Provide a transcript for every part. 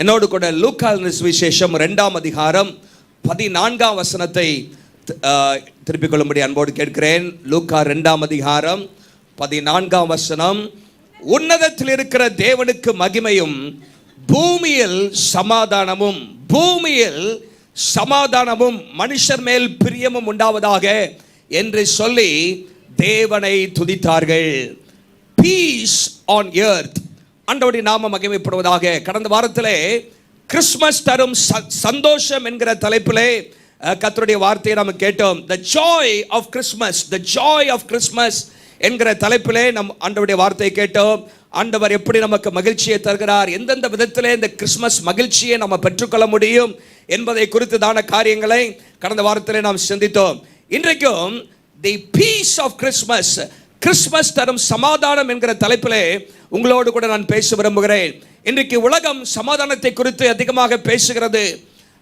என்னோடு கூட லூக்கா சுவிசேஷம் 2ஆம் அதிகாரம் 14ஆம் வசனத்தை திருப்பிக் கொள்ளும்படி அன்போடு கேட்கிறேன். லூக்கா 2ஆம் அதிகாரம் 14ஆம் வசனம். உன்னதத்தில் இருக்கிற தேவனுக்கு மகிமையும் பூமியில் சமாதானமும் மனுஷர் மேல் பிரியமும் உண்டாவதாக என்று சொல்லி தேவனை துதித்தார்கள். Peace on earth. ஆண்டவருடைய நாமம் மகிமைப்படுவதாக. கடந்த வாரத்திலே கிறிஸ்மஸ் தரும் சந்தோஷம் என்கிற தலைப்பிலே கர்த்தருடைய வார்த்தையை நாம் கேட்டோம். The joy of Christmas, the joy of Christmas என்கிற தலைப்பிலே நம் ஆண்டவருடைய வார்த்தையை கேட்டோம். ஆண்டவர் எப்படி நமக்கு மகிழ்ச்சியை தருகிறார், எந்தெந்த விதத்திலே இந்த கிறிஸ்மஸ் மகிழ்ச்சியை நம்ம பெற்றுக்கொள்ள முடியும் என்பதை குறித்ததான காரியங்களை கடந்த வாரத்திலே நாம் சிந்தித்தோம். இன்றைக்கும் தி பீஸ் ஆஃப் கிறிஸ்மஸ், கிறிஸ்மஸ் தரும் சமாதானம் என்கிற தலைப்பிலே உங்களோடு கூட நான் பேச விரும்புகிறேன். இன்றைக்கு உலகம் சமாதானத்தை குறித்து அதிகமாக பேசுகிறது.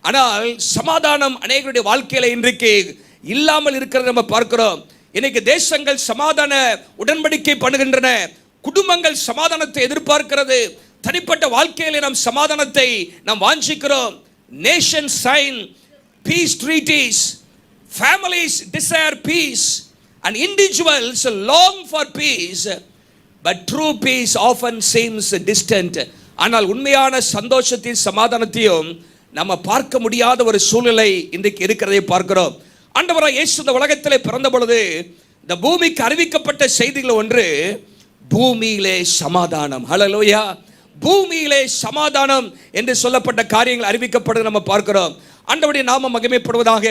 ஆனால் சமாதானம் அநேகருடைய வாழ்க்கையில இன்றைக்கு இல்லாமல் இருக்கிறத நம்ம பார்க்கிறோம். இன்னைக்கு தேசங்கள் சமாதான உடன்படிக்கை பண்ணுகின்றன, குடும்பங்கள் சமாதானத்தை எதிர்பார்க்கிறது, தனிப்பட்ட வாழ்க்கையில நாம் சமாதானத்தை நாம் வாஞ்சிக்கிறோம். Nation sign peace treaties, families desire peace and individuals long for peace, but true peace often seems distant. ஆனால் உண்மையான சந்தோஷத்தையும் சமாதானத்தையும் நம்ம பார்க்க முடியாத ஒரு சூழ்நிலை இன்றைக்கு இருக்கிறதை பார்க்கிறோம். ஆண்டவராய் இயேசு இந்த உலகத்திலே பிறந்த பொழுது இந்த பூமிக்கு அறிவிக்கப்பட்ட செய்திகள் ஒன்று, பூமியிலே சமாதானம். ஹல்லேலூயா. பூமியிலே சமாதானம் என்று சொல்லப்பட்ட காரியங்கள் அறிவிக்கப்படுவதை நம்ம பார்க்கிறோம். ஆண்டவருடைய நாமம் மகிமைப்படுவதாக.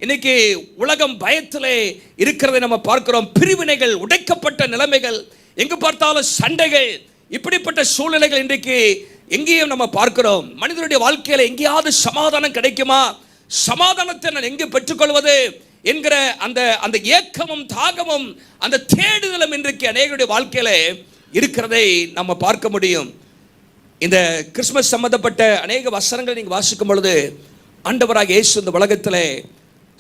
இன்னைக்கு உலகம் பயத்திலே இருக்கிறதை நம்ம பார்க்கிறோம். பிரிவினைகள், உடைக்கப்பட்ட நிலைமைகள், எங்கு பார்த்தாலும் சண்டைகள், இப்படிப்பட்ட சூழ்நிலைகள் இன்றைக்கு எங்கேயும் நம்ம பார்க்கிறோம். மனிதனுடைய வாழ்க்கையில எங்கேயாவது சமாதானம் கிடைக்குமா, சமாதானத்தை நான் எங்கே பெற்றுக்கொள்வது என்கிற அந்த ஏக்கமும் தாகமும் அந்த தேடுதலும் இன்றைக்கு அநேகருடைய வாழ்க்கையில இருக்கிறதை நம்ம பார்க்க முடியும். இந்த கிறிஸ்மஸ் சம்பந்தப்பட்ட அநேக வசனங்களை நீங்க வாசிக்கும் பொழுது ஆண்டவராக இயேசு இந்த உலகத்திலே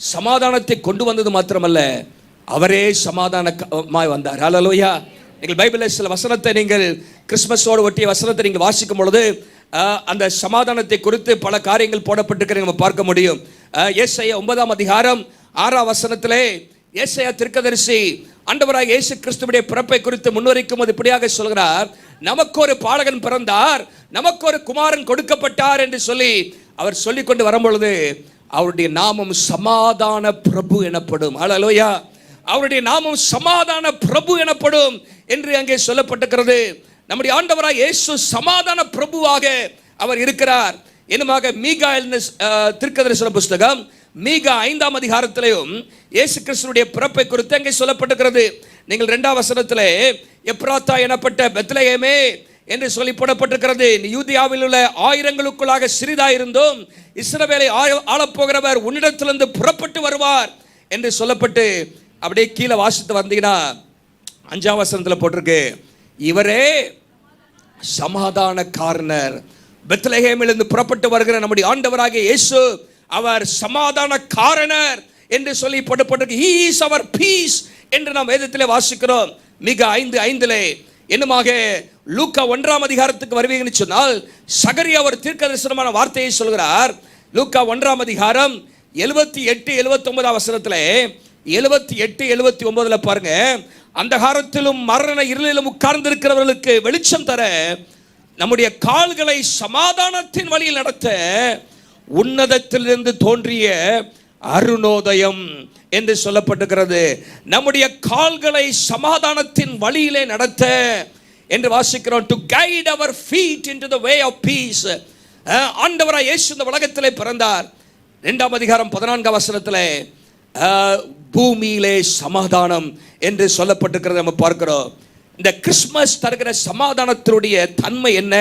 சமாதானத்தை கொண்டு வந்தது மாத்திரமல்ல, அவரே சமாதானமாய் வந்தார். ஹல்லேலூயா. நீங்கள் பைபிளில் சில வசனத்தை நீங்கள் கிறிஸ்மஸோடு ஒட்டிய வசனத்தை நீங்கள் வாசிக்கும் பொழுது அந்த சமாதானத்தை குறித்து பல காரியங்கள் போடப்பட்டிருக்கிறத நம்ம பார்க்க முடியும். ஏசாயா 9ஆம் அதிகாரம் 6ஆம் வசனத்திலே ஏசாயா தீர்க்கதரிசி ஆண்டவராக இயேசு கிறிஸ்துவுடைய பிறப்பை குறித்து முன்வரிக்கும் போது இப்படியாக சொல்கிறார், நமக்கு ஒரு பாலகன் பிறந்தார், நமக்கு ஒரு குமாரன் கொடுக்கப்பட்டார் என்று சொல்லி அவர் சொல்லிக் கொண்டு வரும்பொழுது அவருடைய நாமம் சமாதான பிரபு எனப்படும். ஹல்லேலூயா. அவருடைய நாமம் சமாதான பிரபு எனப்படும் என்று அங்கே சொல்லப்பட்டிருக்கிறது. நம்முடைய ஆண்டவராய் இயேசு சமாதான பிரபுவாக அவர் இருக்கிறார். என்னமாக மீகா தீர்க்கதரிசன புஸ்தகம் மீகா 5ஆம் அதிகாரத்திலேயும் இயேசு கிறிஸ்துவுடைய பிறப்பை குறித்து அங்கே சொல்லப்பட்டிருக்கிறது. நீங்கள் 2ஆம் வசனத்திலே எப்ராத்தா எனப்பட்ட பெத்லகேமே என்று சொல்லி போடப்பட்டிருக்கிறது, யூதியாவில் உள்ள ஆயிரங்களுக்குள்ளாக சிறிதாயிருந்தும் இஸ்ரவேலை ஆளப்போகிறவர் உன்னிடத்திலிருந்து புறப்பட்டு வருவார் என்று சொல்லப்பட்டு அப்படியே கீழே வாசித்து வந்தீங்கன்னா 5ஆம் வசனத்தில் போட்டிருக்கு, இவரே சமாதான காரணர். பெத்லகேமிலிருந்து புறப்பட்டு வருகிற நம்முடைய ஆண்டவராகிய இயேசு அவர் சமாதான காரணர் என்று சொல்லி போடப்பட்டிருக்கு. He is our peace என்று நாம் வேதத்திலே வாசிக்கிறோம். மிக 5:5 என்னமாக லூக்கா 1ஆம் அதிகாரத்துக்கு வருவீங்கன்னு சொன்னால் சகரியா ஒரு தீர்க்கதரிசனமான வார்த்தையை சொல்கிறார். லூக்கா 1ஆம் அதிகாரம் 78-79 வசனத்திலே 78-79 பாருங்க, அந்த காலத்திலும் மரண இருளிலும் உட்கார்ந்து இருக்கிறவர்களுக்கு வெளிச்சம் தர, நம்முடைய கால்களை சமாதானத்தின் வழியில் நடத்த உன்னதத்திலிருந்து தோன்றிய அருணோதயம் என்று சொல்லப்பட்டிருக்கிறது. நம்முடைய கால்களை சமாதானத்தின் வழியிலே நடத்த என்று வாசிக்கிறோம். to guide our feet into the way of peace. ஆண்டவராய் இயேசு இந்த உலகத்திலே பிறந்தார். 2ஆம் அதிகாரம் 14ஆம் வசனத்திலே பூமியிலே சமாதானம் என்று சொல்லப்பட்டிருக்கிறத நம்ம பார்க்கிறோம். இந்த கிறிஸ்மஸ் தருகிற சமாதானத்தினுடைய தன்மை என்ன,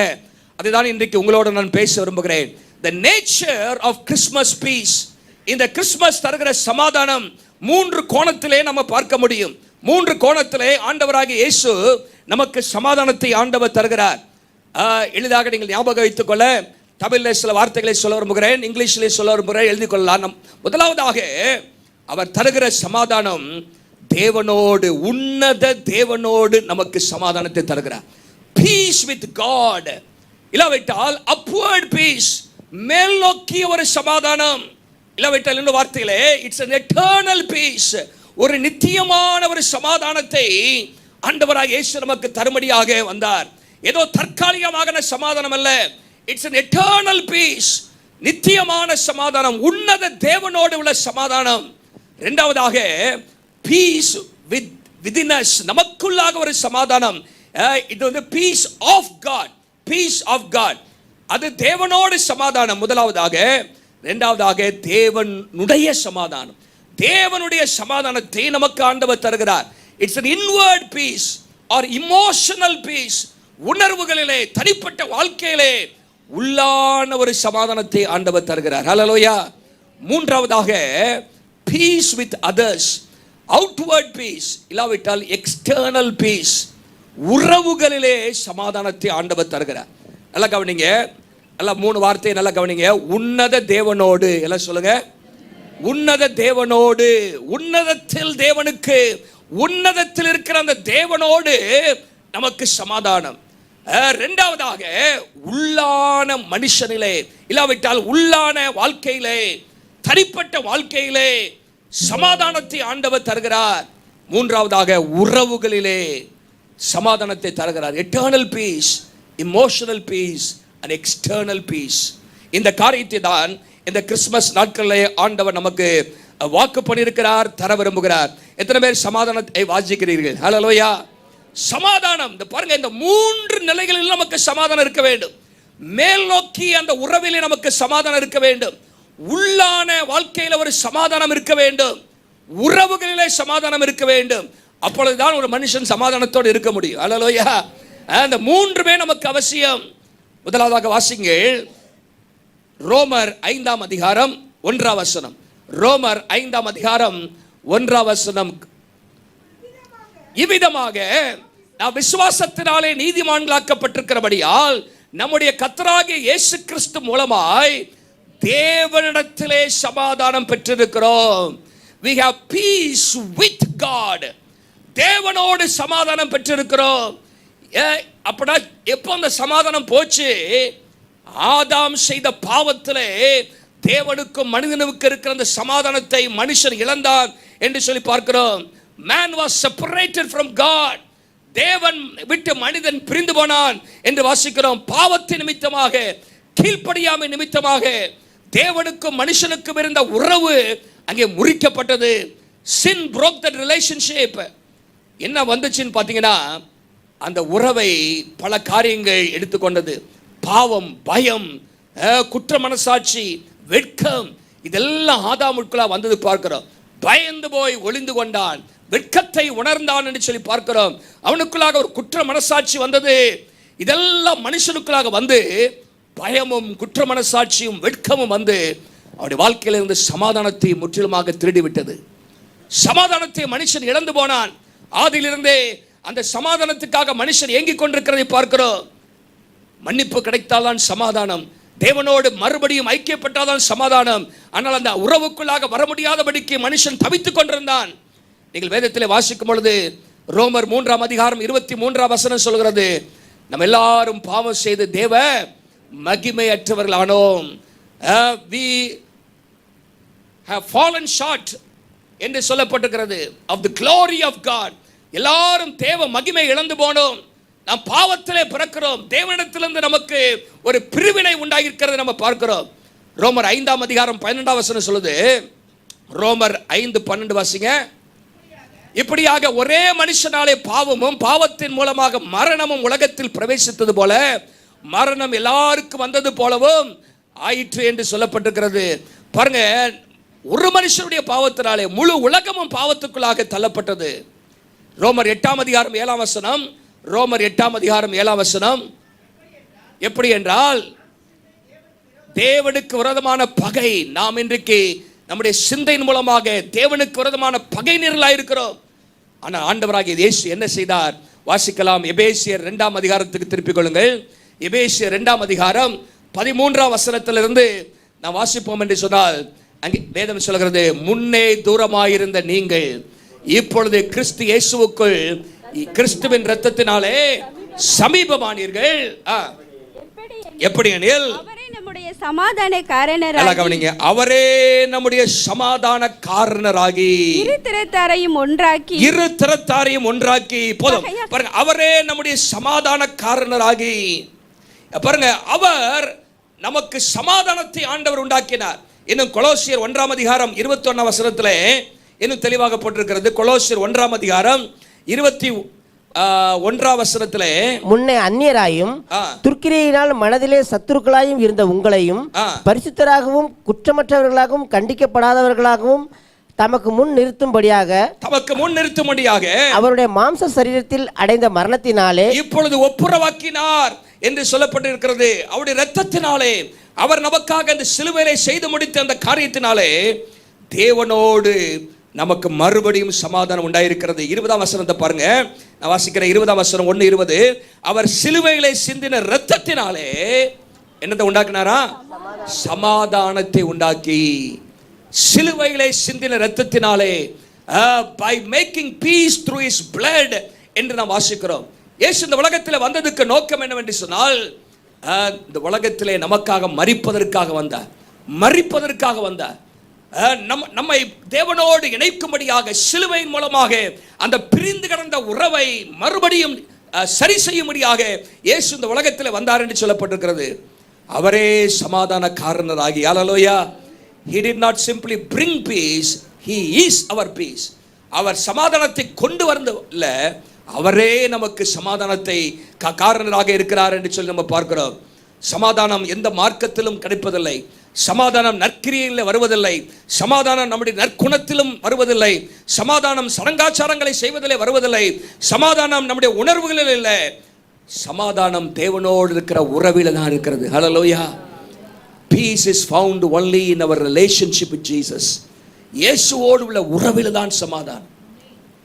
அதுதான் இன்றைக்கு உங்களோடு நான் பேச விரும்புகிறேன். the nature of Christmas peace. இந்த கிறிஸ்மஸ் தருகிற சமாதானம் 3 கோணத்திலே நம்ம பார்க்க முடியும். 3 கோணத்திலே ஆண்டவராகிய இயேசு நமக்கு சமாதானத்தை ஆண்டவர் தருகிறார். எளிதாக நீங்கள் ஞாபகம் வைத்துக் கொள்ள தமிழில் சில வார்த்தைகளை சொல்ல விரும்புகிறேன், இங்கிலீஷிலே சொல்ல விரும்புகிறேன், எழுதி கொள்ளலாம். முதலாவதாக அவர் தருகிற சமாதானம் தேவனோடு, உன்னத தேவனோடு நமக்கு சமாதானத்தை தருகிறார். Peace with God. இல்லாவிட்டால் upward peace, மேல் நோக்கிய ஒரு சமாதானம். இல்லாவிட்டால் இந்த வார்த்தையிலே இட்ஸ் an eternal peace, ஒரு நித்தியமான ஒரு சமாதானத்தை ஆண்டவராக இயேசு நமக்கு தரும்படியாக வந்தார். ஏதோ தற்காலிகமான சமாதானம் அல்ல, இட்ஸ் an eternal peace, நித்தியமான சமாதானம், உன்னத தேவனோடு உள்ள சமாதானம். இரண்டாவதாக பீஸ் within us, நமக்குள்ளாக ஒரு சமாதானம். இது வந்து peace of God, peace of God, அது தேவனோடு சமாதானம் முதலாவதாக. இரண்டாவதாக தேவனுடைய சமாதானம், தேவனுடைய சமாதானத்தை நமக்கு ஆண்டவர் தருகிறார். It's an inward peace or emotional peace, உணர்வுகளிலே தனிப்பட்ட வாழ்க்கையிலே உள்ளான ஒரு சமாதானத்தை ஆண்டவர் தருகிறார். ஹல்லேலூயா. மூன்றாவதாக peace with others, outward peace, இல்லாவிட்டால் external peace, உறவுகளிலே சமாதானத்தை ஆண்டவர் தருகிறார். நல்லா கவனிங்க, நல்லா மூணு வார்த்தையை நல்லா கவனிங்க. உன்னத தேவனோடு, எல்லாம் சொல்லுங்க, உன்னத தேவனோடு, உன்னதத்தில் தேவனுக்கு, உன்னதத்தில் இருக்கிற அந்த தேவனோடு நமக்கு சமாதானம். இரண்டாவதாக உள்ளான மனுஷனிலே, இல்லாவிட்டால் உள்ளான வாழ்க்கையிலே, தனிப்பட்ட வாழ்க்கையிலே சமாதானத்தை ஆண்டவர் தருகிறார். மூன்றாவதாக உறவுகளிலே சமாதானத்தை தருகிறார். Eternal peace, emotional peace and external peace. இந்த காரியத்தை தான் இந்த கிறிஸ்துமஸ் நாட்களிலே ஆண்டவர் நமக்கு வாக்கு பண்ணியிருக்கிறார், தர விரும்புகிறார். எத்தனை பேர் சமாதானத்தை வாசிக்கிறீர்கள்? ஹல்லேலூயா. சமாதானம், இந்த பாருங்க, இந்த மூன்று நிலைகளில் நமக்கு சமாதானம் இருக்க வேண்டும். மேல் நோக்கி அந்த உறவிலே நமக்கு சமாதானம் இருக்க வேண்டும், உள்ளான வாழ்க்கையில் ஒரு சமாதானம் இருக்க வேண்டும், உறவுகளிலே சமாதானம் இருக்க வேண்டும். அப்பொழுதுதான் ஒரு மனுஷன் சமாதானத்தோடு இருக்க முடியும். ஹல்லேலூயா. அந்த மூன்றுமே நமக்கு அவசியம். முதலாவதாக வாசிங்கள், ரோமர் 5ஆம் அதிகாரம் 1ஆம் வசனம். ரோமர் 5ஆம் அதிகாரம் 1ஆம் வசனம். இவ்விதமாக நாம் விசுவாசத்தினாலே நீதிமான்களாக்கப்பட்டிருக்கிறபடியால் நம்முடைய கர்த்தராகிய இயேசு கிறிஸ்து மூலமாய் தேவனிடத்திலே சமாதானம் பெற்றிருக்கிறோம். We have peace with God. தேவனோடு சமாதானம் பெற்றிருக்கிறோம். அப்படா எப்போ அந்த சமாதானம் போச்சு? ஆதாம் செய்த பாவத்திலே தேவனுக்கும் மனிதனுக்கு இருக்கிற அந்த சமாதானத்தை மனுஷன் இழந்தான் என்று சொல்லி பார்க்கிறோம். Man was separated from God. தேவன் விட்டு மனிதன் பிரிந்து போனான் என்று வாசிக்கிறோம். பாவத்தின் நிமித்தமாக, கீழ்ப்படியாமை நிமித்தமாக தேவனுக்கும் மனுஷனுக்கும் இருந்த உறவு அங்கே முறிக்கப்பட்டது. Sin broke that relationship. என்ன வந்துச்சுன்னு பார்த்தீங்கன்னா, அந்த உறவை பல காரியங்கள் எடுத்துக்கொண்டது. பாவம், பயம், குற்ற மனசாட்சி, வெட்கம், இதெல்லாம் ஆதாமுக்குள்ளா வந்தது பார்க்கிறோம். பயந்து போய் ஒளிந்து கொண்டான், வெட்கத்தை உணர்ந்தான் என்று சொல்லி பார்க்கிறோம். அவனுக்குள்ளாக ஒரு குற்ற மனசாட்சி வந்தது. இதெல்லாம் மனுஷனுக்குள்ளாக வந்து பயமும் குற்ற மனசாட்சியும் வெட்கமும் வந்து அவருடைய வாழ்க்கையில் இருந்து சமாதானத்தை முற்றிலுமாக திருடிவிட்டது. சமாதானத்தை மனுஷன் இழந்து போனான். ஆதியிலிருந்தே அந்த சமாதானத்துக்காக மனுஷன் ஏங்கிக் கொண்டிருக்கிறதை பார்க்கிறோம். மன்னிப்பு கிடைத்தால்தான் சமாதானம், தேவனோடு மறுபடியும் ஐக்கியப்பட்டால்தான் சமாதானம். ஆனால் அந்த உறவுக்குள்ளாக வர முடியாதபடிக்கு மனுஷன் தவித்துக் கொண்டிருந்தான். நீங்கள் வேதத்திலே வாசிக்கும் பொழுது ரோமர் 3ஆம் அதிகாரம் 23ஆம் வசனம் சொல்கிறது, நம்ம எல்லாரும் பாவம் செய்து தேவ மகிமையற்றவர்களானோம். We have fallen short என்று சொல்லப்பட்டிருக்கிறது of the glory of God. எல்லாரும் தேவ மகிமை இழந்து போனோம். நாம் பாவத்திலே பிறக்கிறோம். தேவனிடத்திலிருந்து நமக்கு ஒரு பிரிவினை உண்டாகிருக்கிறது நம்ம பார்க்கிறோம். ரோமர் 5ஆம் அதிகாரம் 12ஆம் வசனம் சொல்லுது. ரோமர் 5:12 வாசிங்க. இப்படியாக ஒரே மனுஷனாலே பாவமும் பாவத்தின் மூலமாக மரணமும் உலகத்தில் பிரவேசித்தது போல மரணம் எல்லாருக்கும் வந்தது போலவும் ஆயிற்று என்று சொல்லப்பட்டிருக்கிறது. பாருங்க, ஒரு மனுஷனுடைய பாவத்தினாலே முழு உலகமும் பாவத்துக்குள்ளாக தள்ளப்பட்டது. ரோமர் 8ஆம் அதிகாரம் 7ஆம் வசனம். ரோமர் 8ஆம் அதிகாரம் 7ஆம் வசனம். எப்படி என்றால், தேவனுக்கு விரோதமான பகை, நாம் இன்றைக்கு நம்முடைய சிந்தையின் மூலமாக தேவனுக்கு விரோதமான பகை நிரலாயிருக்கிறோம். ஆனால் ஆண்டவராகிய இயேசு என்ன செய்தார்? வாசிக்கலாம். எபேசியர் 2ஆம் அதிகாரத்துக்கு திருப்பிக் கொள்ளுங்கள். எபேசியர் 2ஆம் அதிகாரம் 13ஆம் வசனத்திலிருந்து நான் வாசிப்போம் என்று சொன்னால், அங்கே வேதம் சொல்கிறது, முன்னே தூரமாயிருந்த நீங்கள் இப்பொழுது கிறிஸ்து இயேசுவுக்குள் கிறிஸ்துவின் இரத்தத்தினாலே சமீபமானீர்கள். எப்படி எனில் அவரே நம்முடைய சமாதான காரணராகி, நல்லா கவனிங்க, அவரே நம்முடைய சமாதான காரணராகி இரு திறத்தாரையும் ஒன்றாக்கி, இரு திறத்தாரையும் ஒன்றாக்கி. போதும் பாருங்க, அவரே நம்முடைய சமாதான காரணராகி. பாருங்க, அவர் நமக்கு சமாதானத்தை ஆண்டவர் உண்டாக்கினார். இன்னும் கொலோசியர் 1 அதிகாரம் 21 வசனத்திலே இன்னும் தெளிவாக போட்டிருக்கிறது. கொலோசியர் 1 அதிகாரம் 21 வசனத்திலே, முன்னே அந்நியராயும் துர்க்கிரையினால் மனதிலே சத்துருக்களாயும் இருந்த உங்களையும் பரிசுத்தராகவும் குற்றமற்றவர்களாகவும் கண்டிக்கப்படாதவர்களாகவும் தமக்கு முன் நிறுத்தும்படியாக அவருடைய மாம்ச சரீரத்தில் அடைந்த மரணத்தினாலே இப்பொழுது ஒப்புரவாக்கினார் என்று சொல்லப்பட்டிருக்கிறது. அவருடைய இரத்தத்தினாலே, அவர் நமக்காக அந்த சிலுவையிலே செய்து முடித்த அந்த காரியத்தினாலே தேவனோடு நமக்கு மறுபடியும் சமாதானம் உண்டாயிருக்கிறது. 20ஆம் வசனத்தை பாருங்க, நான் வாசிக்கிறேன். 20ஆம் வசனம் 1:20, அவர் சிலுவையிலே சிந்தின இரத்தத்தினாலே என்னத்தை உண்டாக்கினாரா? சமாதானத்தை உண்டாக்கி. சிலுவையிலே சிந்தின இரத்தத்தினாலே, by making peace through his blood என்று நாம் வாசிக்கிறோம். இயேசு இந்த உலகத்தில் வந்ததுக்கு நோக்கம் என்னவென்று சொன்னால், இந்த உலகத்திலே நமக்காக மரிப்பதற்காக வந்தார். நம்மை தேவனோடு இணைக்கும்படியாக சிலுவையின் மூலமாக அந்த பிரிந்து கிடந்த உறவை மறுபடியும் சரி செய்யும்படியாக இயேசு இந்த உலகத்தில் வந்தார் என்று சொல்லப்பட்டிருக்கிறது. அவரே சமாதான காரணராகி. ஹல்லேலூயா. He did not simply bring peace, he is our peace. அவர் சமாதானத்தை கொண்டு வரல, அவரே நமக்கு சமாதானத்தை காரணராக இருக்கிறார் என்று சொல்லி நம்ம பார்க்கிறோம். சமாதானம் எந்த மார்க்கத்திலும் கிடைப்பதில்லை. சமாதானம் நற்கிரியில் வருவதில்லை. சமாதானம் நம்முடைய நற்குணத்திலும் வருவதில்லை. சமாதானம் சடங்காச்சாரங்களை செய்வதிலே வருவதில்லை. சமாதானம் நம்முடைய உணர்வுகளில் இல்லை. சமாதானம் தேவனோடு இருக்கிற உறவில் தான் இருக்கிறது. ஹல்லேலூயா. Peace is found only in our relationship with Jesus. இயேசுவோடு உள்ள உறவில் தான் சமாதானம்.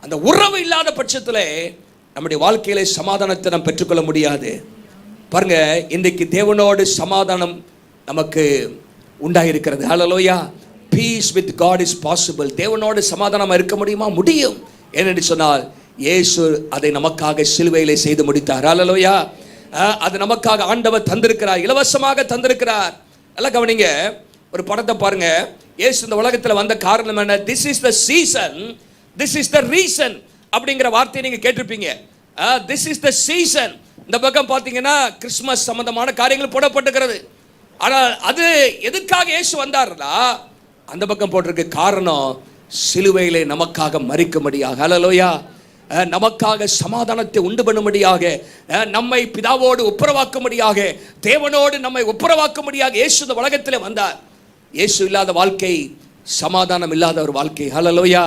அந்த உறவு இல்லாத பட்சத்தில் நம்முடைய வாழ்க்கையிலே சமாதானத்தை நாம் பெற்றுக்கொள்ள முடியாது. பாருங்க, இன்றைக்கு தேவனோடு சமாதானம் நமக்கு உண்டாயிருக்கிறது. ஹல்லேலூயா. Peace with God is possible. தேவனோடு சமாதானம் இருக்க முடியுமா? முடியும். ஏனென்று சொன்னால் இயேசு அதை நமக்காக சிலுவையிலே செய்து முடித்தார். ஹல்லேலூயா. அது நமக்காக ஆண்டவர் தந்திருக்கிறார், இலவசமாக தந்திருக்கிறார். எல்லாம் கவனிங்க, ஒரு படத்தை பாருங்க. இயேசு இந்த உலகத்தில் வந்த காரணம் என்ன? This is the season, this is the reason அப்படிங்கிற வார்த்தையை நீங்க கேட்டிருப்பீங்க. This is the season. இந்த பக்கம் பார்த்தீங்கன்னா கிறிஸ்மஸ் சம்பந்தமான காரியங்கள் போடப்பட்டிருக்கிறது. ஆனால் அது எதுக்காக இயேசு வந்தார்னா, அந்த பக்கம் போட்டிருக்கு காரணம் சிலுவையிலே நமக்காக மரிக்கும்படியாக. ஹல்லேலூயா. நமக்காக சமாதானத்தை உண்டு பண்ணும்படியாக, நம்மை பிதாவோடு ஒப்புரவாக்கும்படியாக, தேவனோடு நம்மை ஒப்புரவாக்கும்படியாக இயேசு இந்த உலகத்தில் வந்தார். இயேசு இல்லாத வாழ்க்கை சமாதானம் இல்லாத ஒரு வாழ்க்கை. ஹல்லேலூயா.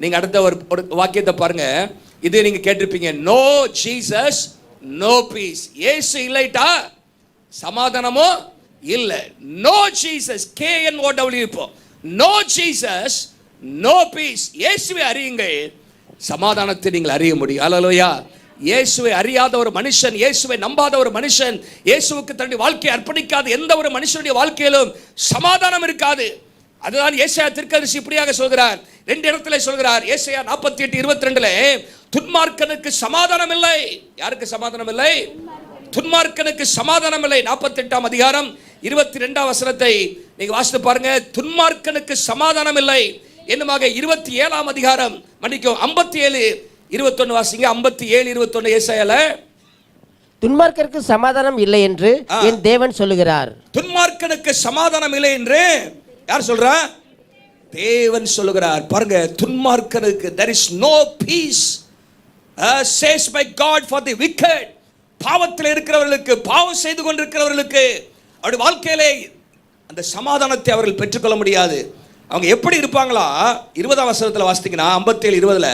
நீங்க அடுத்த ஒரு வாக்கியத்தை பாருங்க. இது நீங்க கேட்டிருப்பீங்க, நோ ஜீசஸ் நோ பீஸ். இயேசு இல்லைட்டா சமாதானமோ இல்லை. Know Jesus, KNOW. இப்போ நோ ஜீசஸ் நோ பீஸ். இயேசுவை அறியுங்கள், சமாதானத்தை நீங்கள் அறிய முடியும். ஹல்லேலூயா. இயேசுவை அறியாத ஒரு மனுஷன், இயேசுவை நம்பாத ஒரு மனுஷன், இயேசுவுக்கு தன்னுடைய வாழ்க்கையை அர்ப்பணிக்காத எந்த ஒரு மனுஷனுடைய வாழ்க்கையிலும் சமாதானம் இருக்காது. அதுதான் ஏசாயா தீர்க்கதரிசி இப்படியாக சொல்கிறார். 2 இடத்துல சொல்கிறார். ஏசாயா 48:22, துன்மார்க்கனுக்கு சமாதானம் இல்லை. யாருக்கு சமாதானம் இல்லை? துன்மார்க்கனுக்கு சமாதானம் இல்லை. 48ஆம் அதிகாரம் 22ஆம் வசனத்தை நீங்க வாசித்து பாருங்க. துன்மார்க்கனுக்கு சமாதானம் இல்லை என்னமாக 27ஆம் அதிகாரம், மன்னிக்கும் 57:21 வாசிங்க. 57:21 ஏசாயால, துன்மார்க்கனுக்கு சமாதானம் இல்லை என்று என் தேவன் சொல்லுகிறார். துன்மார்க்கனுக்கு சமாதானம் இல்லை என்று யார் சொல்றா? தேவன் சொல்லுகிறார். பாருங்க, துன்மார்க்கனுக்கு there is no peace says by God for the wicked. பாவத்தில் இருக்கிறவர்களுக்கு, பாவம் செய்து கொண்டிருக்கிறவர்களுக்கு அவருடைய வாழ்க்கையிலே அந்த சமாதானத்தை அவர்கள் பெற்றுக்கொள்ள முடியாது. அவங்க எப்படி இருப்பாங்களா? 20ஆம் வசனத்தில் வாசித்தீங்கன்னா 57:20,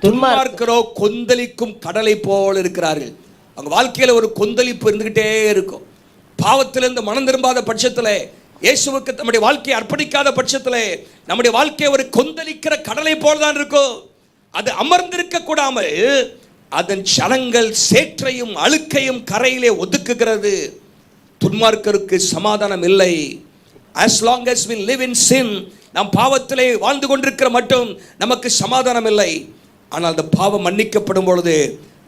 துன்மார்க்கரோ கொந்தளிக்கும் கடலை போல் இருக்கிறார்கள். அவங்க வாழ்க்கையில ஒரு கொந்தளிப்பு இருந்துகிட்டே இருக்கும். பாவத்திலிருந்து மனம் திரும்பாத பட்சத்தில், இயேசுவுக்கு நம்முடைய வாழ்க்கையை அர்ப்பணிக்காத பட்சத்தில் நம்முடைய வாழ்க்கை ஒரு கொந்தளிக்கிற கடலை போல் தான் இருக்கும். அது அமர்ந்திருக்க கூடாமல் அதன் சலங்கள் சேற்றையும் அழுக்கையும் கரையிலே ஒதுக்குகிறது. துன்மார்க்கருக்கு சமாதானம் இல்லை. as long as we live in sin, நாம் பாவத்திலே வாழ்ந்து கொண்டிருக்கிற மட்டும் நமக்கு சமாதானம் இல்லை. ஆனால் அந்த பாவம் மன்னிக்கப்படும் பொழுது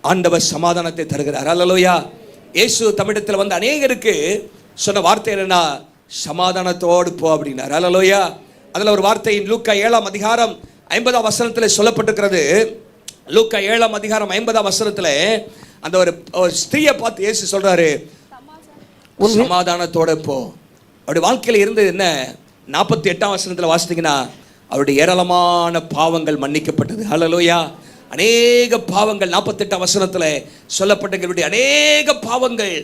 ஆண்டவர் சமாதானத்தை தருகிறார். ஹல்லேலூயா. இயேசு தமிழத்தில் வந்து அநேகருக்கு சொன்ன வார்த்தை என்னன்னா, சமாதானத்தோடு போ அப்படின்னார். அல்லேலூயா. அதுல ஒரு வார்த்தை லூக்கா 7ஆம் அதிகாரம் 50ஆம் வசனத்தில் சொல்லப்பட்டிருக்கிறது. லூக்கா 7ஆம் அதிகாரம் 50ஆம் வசனத்தில் அந்த ஒரு ஸ்திரியை பார்த்து இயேசு சொல்றாரு, சமாதானத்தோட போ. அவருடைய வாழ்க்கையில் இருந்தது என்ன? 48ஆம் வசனத்தில் வாசித்தீங்கன்னா, அவருடைய ஏராளமான பாவங்கள் மன்னிக்கப்பட்டது. அல்லேலூயா. அநேக பாவங்கள் 48ஆம் வசனத்தில் சொல்லப்பட்ட அநேக பாவங்கள்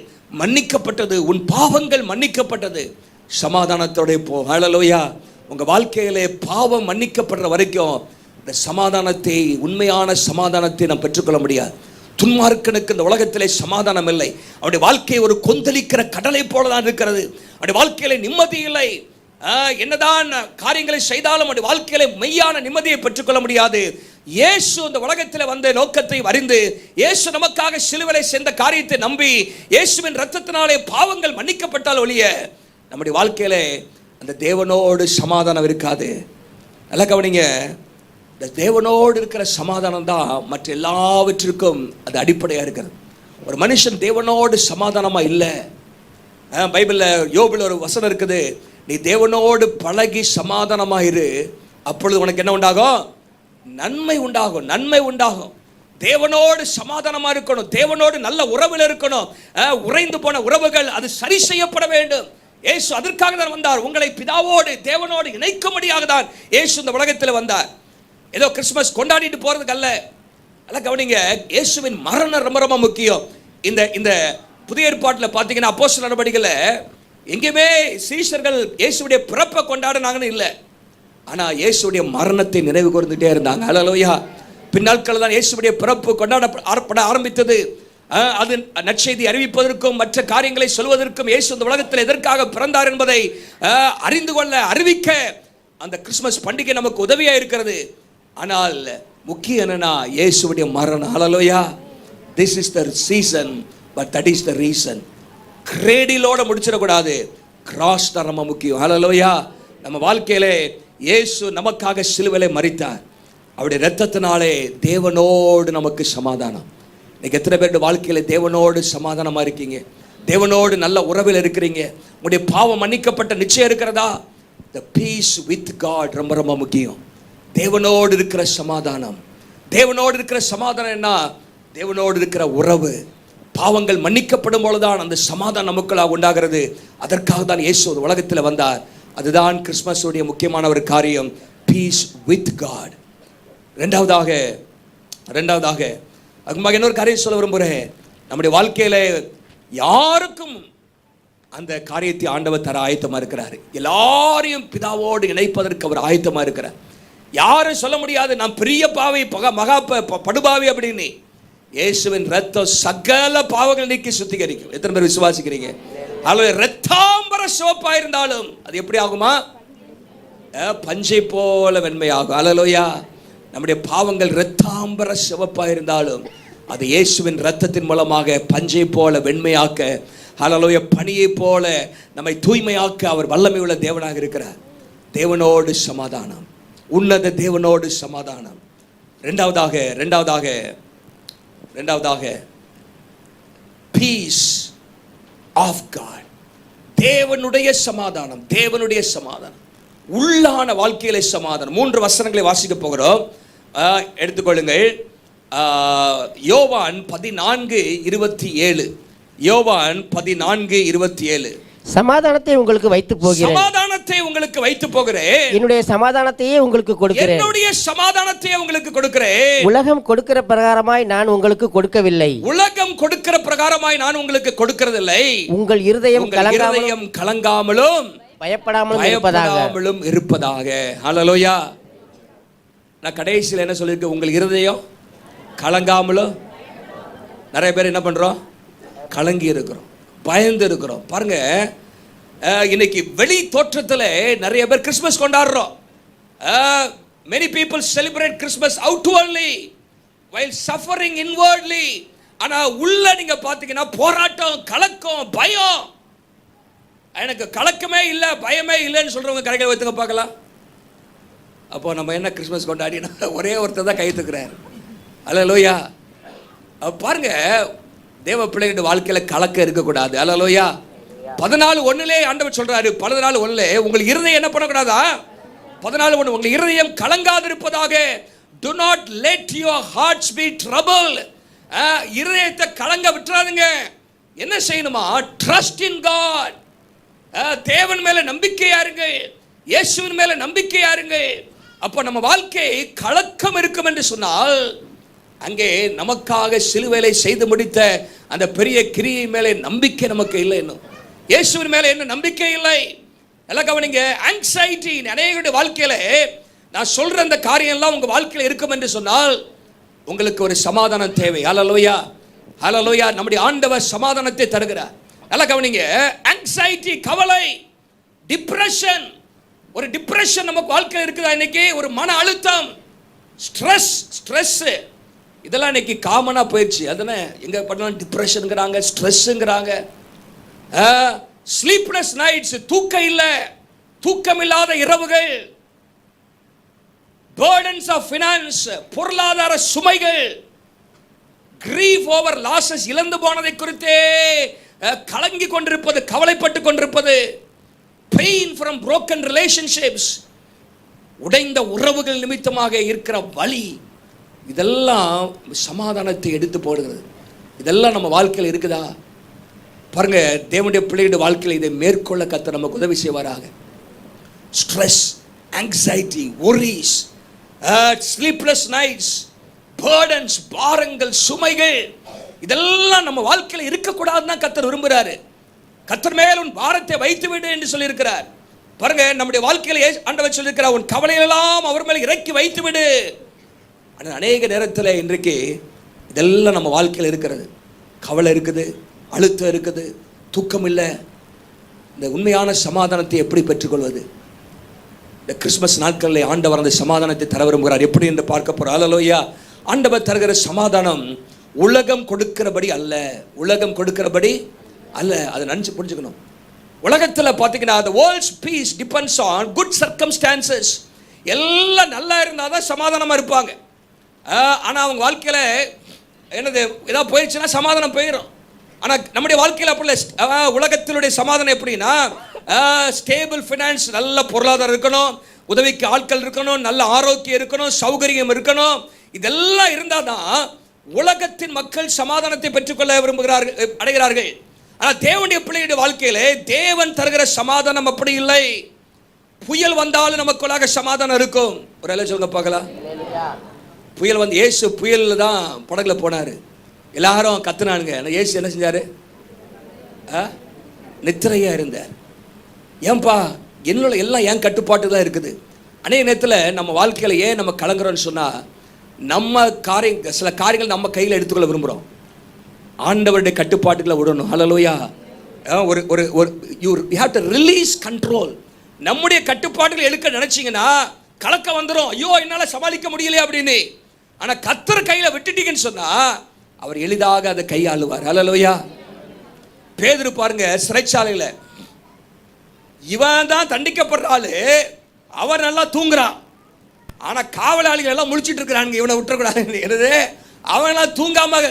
மன்னிக்கப்பட்டது. உன் பாவங்கள் மன்னிக்கப்பட்டது, சமாதானத்தோட போ. அல்லேலூயா. உங்க வாழ்க்கையிலே பாவம் மன்னிக்கப்படுற வரைக்கும் இந்த சமாதானத்தை, உண்மையான சமாதானத்தை நாம் பெற்றுக்கொள்ள முடியாது. துன்மார்க்கனுக்கு இந்த உலகத்திலே சமாதானம் இல்லை. அவருடைய வாழ்க்கை ஒரு கொந்தளிக்கிற கடலை போலதான் இருக்கிறது. அவருடைய வாழ்க்கையில நிம்மதி இல்லை. என்னதான் காரியங்களை செய்தாலும் அவருடைய வாழ்க்கையில மெய்யான நிம்மதியை பெற்றுக்கொள்ள முடியாது. இயேசு இந்த உலகத்தில் வந்த நோக்கத்தை அறிந்து, இயேசு நமக்காக சிலுவையிலே செய்த காரியத்தை நம்பி, இயேசுவின் இரத்தத்தினாலே பாவங்கள் மன்னிக்கப்பட்டால் ஒழிய நம்முடைய வாழ்க்கையில அந்த தேவனோடு சமாதானம் இருக்காது. நல்லா கவனிங்க. இந்த தேவனோடு இருக்கிற சமாதானம் தான் மற்ற எல்லாவற்றிற்கும் அது அடிப்படையாக இருக்கிறது. ஒரு மனுஷன் தேவனோடு சமாதானமா இல்லை. பைபிள்ல யோபில் ஒரு வசனம் இருக்குது, நீ தேவனோடு பழகி சமாதானமாயிரு, அப்பொழுது உனக்கு என்ன உண்டாகும்? நன்மை உண்டாகும். நன்மை உண்டாகும். தேவனோடு சமாதானமா இருக்கணும். தேவனோடு நல்ல உறவில் இருக்கணும். உறைந்து போன உறவுகள் அது சரி செய்யப்பட வேண்டும். இயேசு அதற்காக தான் வந்தார். உங்களை பிதாவோடு தேவனோடு இணைக்கும்படியாக தான் இயேசு இந்த உலகத்தில் வந்தார். ஏதோ கிறிஸ்துமஸ் கொண்டாடிட்டு போறதுக்கு அல்ல. அதெல்லாம் கவனிங்க. இயேசுவின் மரணம் ரொம்ப ரொம்ப முக்கியம். இந்த புதிய ஏற்பாட்டில் பார்த்தீங்கன்னா அப்போஸ்தலர் நடவடிக்கையில் எங்கேயுமே சீஷர்கள் இயேசுடைய பிறப்பை கொண்டாடினாங்கன்னு இல்லை. ஆனால் இயேசுடைய மரணத்தை நினைவு கூர்ந்துட்டே இருந்தாங்க. அல்லேலூயா. பின்னாட்கள் தான் இயேசுடைய பிறப்பு கொண்டாடப்பட ஆரம்பித்தது. அது நற்செய்தி அறிவிப்பதற்கும் மற்ற காரியங்களை சொல்வதற்கும் இயேசு இந்த உலகத்தில் எதற்காக பிறந்தார் என்பதை அறிந்து கொள்ள, அறிவிக்க அந்த கிறிஸ்துமஸ் பண்டிகை நமக்கு உதவியாக இருக்கிறது. ஆனால் முக்கியம் என்னன்னா இயேசுடைய மரணம். அல்லேலூயா. This is the season, but that is the reason. கிரேடிலோட முடிச்சிடக்கூடாது. கிராஸ் தான் ரொம்ப முக்கியம். அல்லேலூயா. நம்ம வாழ்க்கையிலே இயேசு நமக்காக சிலுவையிலே மரித்தார். அவருடைய இரத்தத்தினாலே தேவனோடு நமக்கு சமாதானம். இன்னைக்கு எத்தனை பேருடைய வாழ்க்கையில தேவனோடு சமாதானமா இருக்கீங்க? தேவனோடு நல்ல உறவில் இருக்கிறீங்க? உங்களுடைய பாவம் மன்னிக்கப்பட்ட நிச்சயம் இருக்கிறதா? the peace with God ரொம்ப ரொம்ப முக்கியம். தேவனோடு இருக்கிற சமாதானம். தேவனோடு இருக்கிற சமாதானம் என்ன? தேவனோடு இருக்கிற உறவு. பாவங்கள் மன்னிக்கப்படும் பொழுதுதான் அந்த சமாதானம் நமக்குள்ளாக உண்டாகிறது. அதற்காக தான் இயேசு உலகத்தில் வந்தார். அதுதான் கிறிஸ்துமஸ் உடைய முக்கியமான ஒரு காரியம், பீஸ் வித் காட். ரெண்டாவதாக இன்னொரு காரியம் சொல்ல விரும்புகிறேன். நம்முடைய வாழ்க்கையில யாருக்கும் அந்த காரியத்தை ஆண்டவர் தர ஆயத்தமா இருக்கிறார். எல்லாரையும் பிதாவோடு இணைப்பதற்கு அவர் ஆயத்தமா இருக்கிறார். யாரும் சொல்ல முடியாது நான் பெரிய பாவி, மகா படுபாவி அப்படின்னு. இயேசுவின் ரத்தம் சகல பாவங்கள் நீக்கி சுத்திகரிக்கும். எத்தனை பேர் விசுவாசிக்கிறீங்க? அல்லது ரத்தாம்பர சிவப்பா இருந்தாலும் அது எப்படி ஆகுமா? பஞ்சை போல வெண்மையாகும். அல்லேலூயா. நம்முடைய பாவங்கள் ரத்தாம்பர சிவப்பா இருந்தாலும் அது இயேசுவின் ரத்தத்தின் மூலமாக பஞ்சை போல வெண்மையாக்க, அல்லேலூயா, பனியை போல நம்மை தூய்மையாக்க அவர் வல்லமை உள்ள தேவனாக இருக்கிறார். தேவனோடு சமாதானம், உன்னத தேவனோடு சமாதானம். ரெண்டாவதாக பீஸ் ஆஃப் காட். தேவனுடைய சமாதானம். உள்ளான வாழ்க்கையில சமாதானம். 3 வசனங்களை வாசிக்க போகிறோம். எடுத்துக்கொள்ளுங்கள். யோவான் 14:27. யோவான் 14:27. சமாதானத்தை உங்களுக்கு வைத்து போகிறேன். சமாதானத்தை உங்களுக்கு வைத்து போகிறேன். என்னுடைய சமாதானத்தையே உங்களுக்கு கொடுக்கிறேன். என்னுடைய சமாதானத்தையே உங்களுக்கு கொடுக்கிறேன். உலகம் கொடுக்கிற பிரகாரமாய் நான் உங்களுக்கு கொடுக்கவில்லை. உலகம் கொடுக்கிற பிரகாரமாய் நான் உங்களுக்கு கொடுக்கிறதில்லை. உங்கள் இருதயம் கலங்காமலும் பயப்படாமலும் இருப்பதாக. ஹல்லேலூயா. நான் கடைசியில் என்ன சொல்லியிருக்கேன்? உங்கள் இருதயம் கலங்காமலும். நிறைய பேர் என்ன பண்றோம்? கலங்கி இருக்கிறோம், பயந்து இருக்கிறோம். பாருங்க, இன்னைக்கு வெளி தோற்றத்தில் நிறைய பேர் கிறிஸ்துமஸ் கொண்டாடுறோம். many people celebrate Christmas outwardly while suffering inwardly. ஆனா உள்ள நீங்க பாத்தீங்கன்னா போராட்டம், கலக்கம், பயம். எனக்கு கலக்கமே இல்லை, பயமே இல்லைன்னு சொல்றவங்க கரைகளை வைத்துங்க பார்க்கலாம். அப்போ நம்ம என்ன கிறிஸ்துமஸ் கொண்டாடினா ஒரே ஒருத்தர் தான் கை தூக்குறாரு. அல்லேலூயா. பாருங்க, தேவ பிள்ளைகளுடைய வாழ்க்கையில கலக்கம் இருக்கக்கூடாது. அல்லேலூயா. 14:1 ஆண்டவர் சொல்றாரு, 14:1 உங்கள் இருதயம் என்ன பண்ணக்கூடாதா? 14:1 உங்கள் இருதயம் கலங்காதிருப்பதாக. Do not let your hearts be troubled. இருதயத்தை கலங்க விட்டுறாதுங்க. என்ன செய்யணுமா? Trust in God. தேவன் மேல நம்பிக்கையா இருங்க, இயேசுவின் மேல நம்பிக்கையா இருங்க. அப்ப நம்ம வாழ்க்கை கலக்கம் இருக்கும் என்று சொன்னால் அங்கே நமக்காக சிலுவையிலே செய்து முடித்த அந்த பெரிய கிரியை மேலே நம்பிக்கை நமக்கு இல்லை. இன்னும் இயேசுவின் மேல என்ன நம்பிக்கை இல்லை. எல்லாம் கவனிங்க. ஆங்ஸைட்டி அநேகருடைய வாழ்க்கையில நான் சொல்ற அந்த காரியம் எல்லாம் உங்க வாழ்க்கையில இருக்கும் என்று சொன்னால் உங்களுக்கு ஒரு சமாதானம் தேவை. ஹல்லேலூயா, ஹல்லேலூயா. நம்முடைய ஆண்டவர் சமாதானத்தை தருகிறார். நல்லா கவனிங்க. ஆங்ஸைட்டி, கவலை, டிப்ரெஷன், ஒரு டிப்ரெஷன் நமக்கு வாழ்க்கையில் இருக்குதா இன்னைக்கு? ஒரு மன அழுத்தம், ஸ்ட்ரெஸ், இதெல்லாம் இன்னைக்கு காமனா போயிடுச்சு. அதனே எங்க பண்ணலாம் டிப்ரெஷன்ங்கிறாங்க, ஸ்ட்ரெஸ்ங்கிறாங்க. ஸ்லீப்லெஸ் நைட்ஸ், தூக்கம் இல்ல, தூக்கமில்லாத இரவுகள், burdens of finance, பொருளாதார சுமைகள், grief over losses, இழந்து போனதை குறித்தே கலங்கி கொண்டிருப்பது, கவலைப்பட்டு கொண்டிருப்பது, pain from broken relationships, உடைந்த உறவுகள் நிமித்தமாக இருக்கிற வலி, இதெல்லாம் சமாதானத்தை எடுத்து போடுகிறது. இதெல்லாம் நம்ம வாழ்க்கையில் இருக்குதா பாருங்க. தேவனுடைய பிள்ளைகளுடைய வாழ்க்கையில் இதை மேற்கொள்ள கர்த்தர் நமக்கு உதவி செய்வாராக. Stress, anxiety, worries, sleepless nights, burdens, பாரங்கள், சுமைகள், இதெல்லாம் நம்ம வாழ்க்கையில் இருக்கக்கூடாதுன்னு தான் கர்த்தர் விரும்புகிறாரு. கர்த்தர் மேல் உன் பாரத்தை வைத்து விடு என்று சொல்லியிருக்கிறார். பாருங்க, நம்முடைய வாழ்க்கையில் ஆண்டவர் சொல்லியிருக்கிறார், உன் கவலையெல்லாம் அவர் மேல் இறக்கி வைத்து விடு. ஆனால் அநேக நேரத்தில் இன்றைக்கு இதெல்லாம் நம்ம வாழ்க்கையில் இருக்கிறது. கவலை இருக்குது, அழுத்தம் இருக்குது, தூக்கம் இல்லை. இந்த உண்மையான சமாதானத்தை எப்படி பெற்றுக்கொள்வது? இந்த கிறிஸ்மஸ் நாட்களில் ஆண்டவர் அந்த சமாதானத்தை தர விரும்புகிறார். எப்படி என்று பார்க்க போகிறோம். அல்லேலூயா. ஆண்டவர் தருகிற சமாதானம் உலகம் கொடுக்கிறபடி அல்ல, உலகம் கொடுக்கிறபடி அல்ல. அதை நினச்சி புரிஞ்சுக்கணும். உலகத்தில் பார்த்தீங்கன்னா the world's peace depends on good circumstances. எல்லாம் நல்லா இருந்தால் தான் சமாதானமாக இருப்பாங்க. ஆனால் அவங்க வாழ்க்கையில் என்னது ஏதாவது போயிடுச்சுன்னா சமாதானம் போயிடும். ஆனால் நம்முடைய வாழ்க்கையில் அப்படி இல்லை. உலகத்தினுடைய சமாதானம் எப்படின்னா ஸ்டேபிள் ஃபினான்ஸ், நல்ல பொருளாதாரம் இருக்கணும், உதவிக்கு ஆட்கள் இருக்கணும், நல்ல ஆரோக்கியம் இருக்கணும், சௌகரியம் இருக்கணும். இதெல்லாம் இருந்தால் தான் உலகத்தின் மக்கள் சமாதானத்தை பெற்றுக்கொள்ள விரும்புகிறார்கள், அடைகிறார்கள். ஆனால் தேவனுடைய பிள்ளையுடைய வாழ்க்கையிலே தேவன் தருகிற சமாதானம் அப்படி இல்லை. புயல் வந்தாலும் நமக்குள்ளாக சமாதானம் இருக்கும். ஒரு எல்லாம் சொல்லுங்க பார்க்கலாம். புயல் வந்து இயேசு புயலில் தான் படகுல போனார். எல்லாரும் கத்துனானுங்க. இயேசு என்ன செஞ்சார்? நித்திரையா இருந்தார். ஏன்பா? என்னோட எல்லாம் ஏன் கட்டுப்பாட்டு தான் இருக்குது. அநேக நேரத்தில் நம்ம வாழ்க்கையில் ஏன் நம்ம கலங்குறோன்னு சொன்னால் நம்ம சில காரியங்கள் நம்ம கையில் எடுத்துக்கொள்ள விரும்புகிறோம். ஆண்டவருடைய கட்டுப்பாட்டுகளை விடணும். Hallelujah. You have to release control. நம்முடைய கட்டுப்பாட்டுகளை எடுக்க நினைச்சிங்கன்னா கலக்கம் வந்துடும். ஐயோ என்னால் சமாளிக்க முடியலையே அப்படின்னு. ஆனால் கர்த்தர் கையில் விட்டுட்டீங்கன்னு சொன்னால் அவர் எளிதாக அதை கையாளுவார். ஹல்லேலூயா. பேதுரு பாருங்க, சிறைச்சாலையில் இவன் தான் தண்டிக்கப்படுற ஆளு, அவர் நல்லா தூங்குறான். ஆனால் காவலாளிகள் எல்லாம் முழிச்சிட்டு இருக்கிறானுங்க, இவனை விட்டுறக்கூடாது. அவன் தூங்காம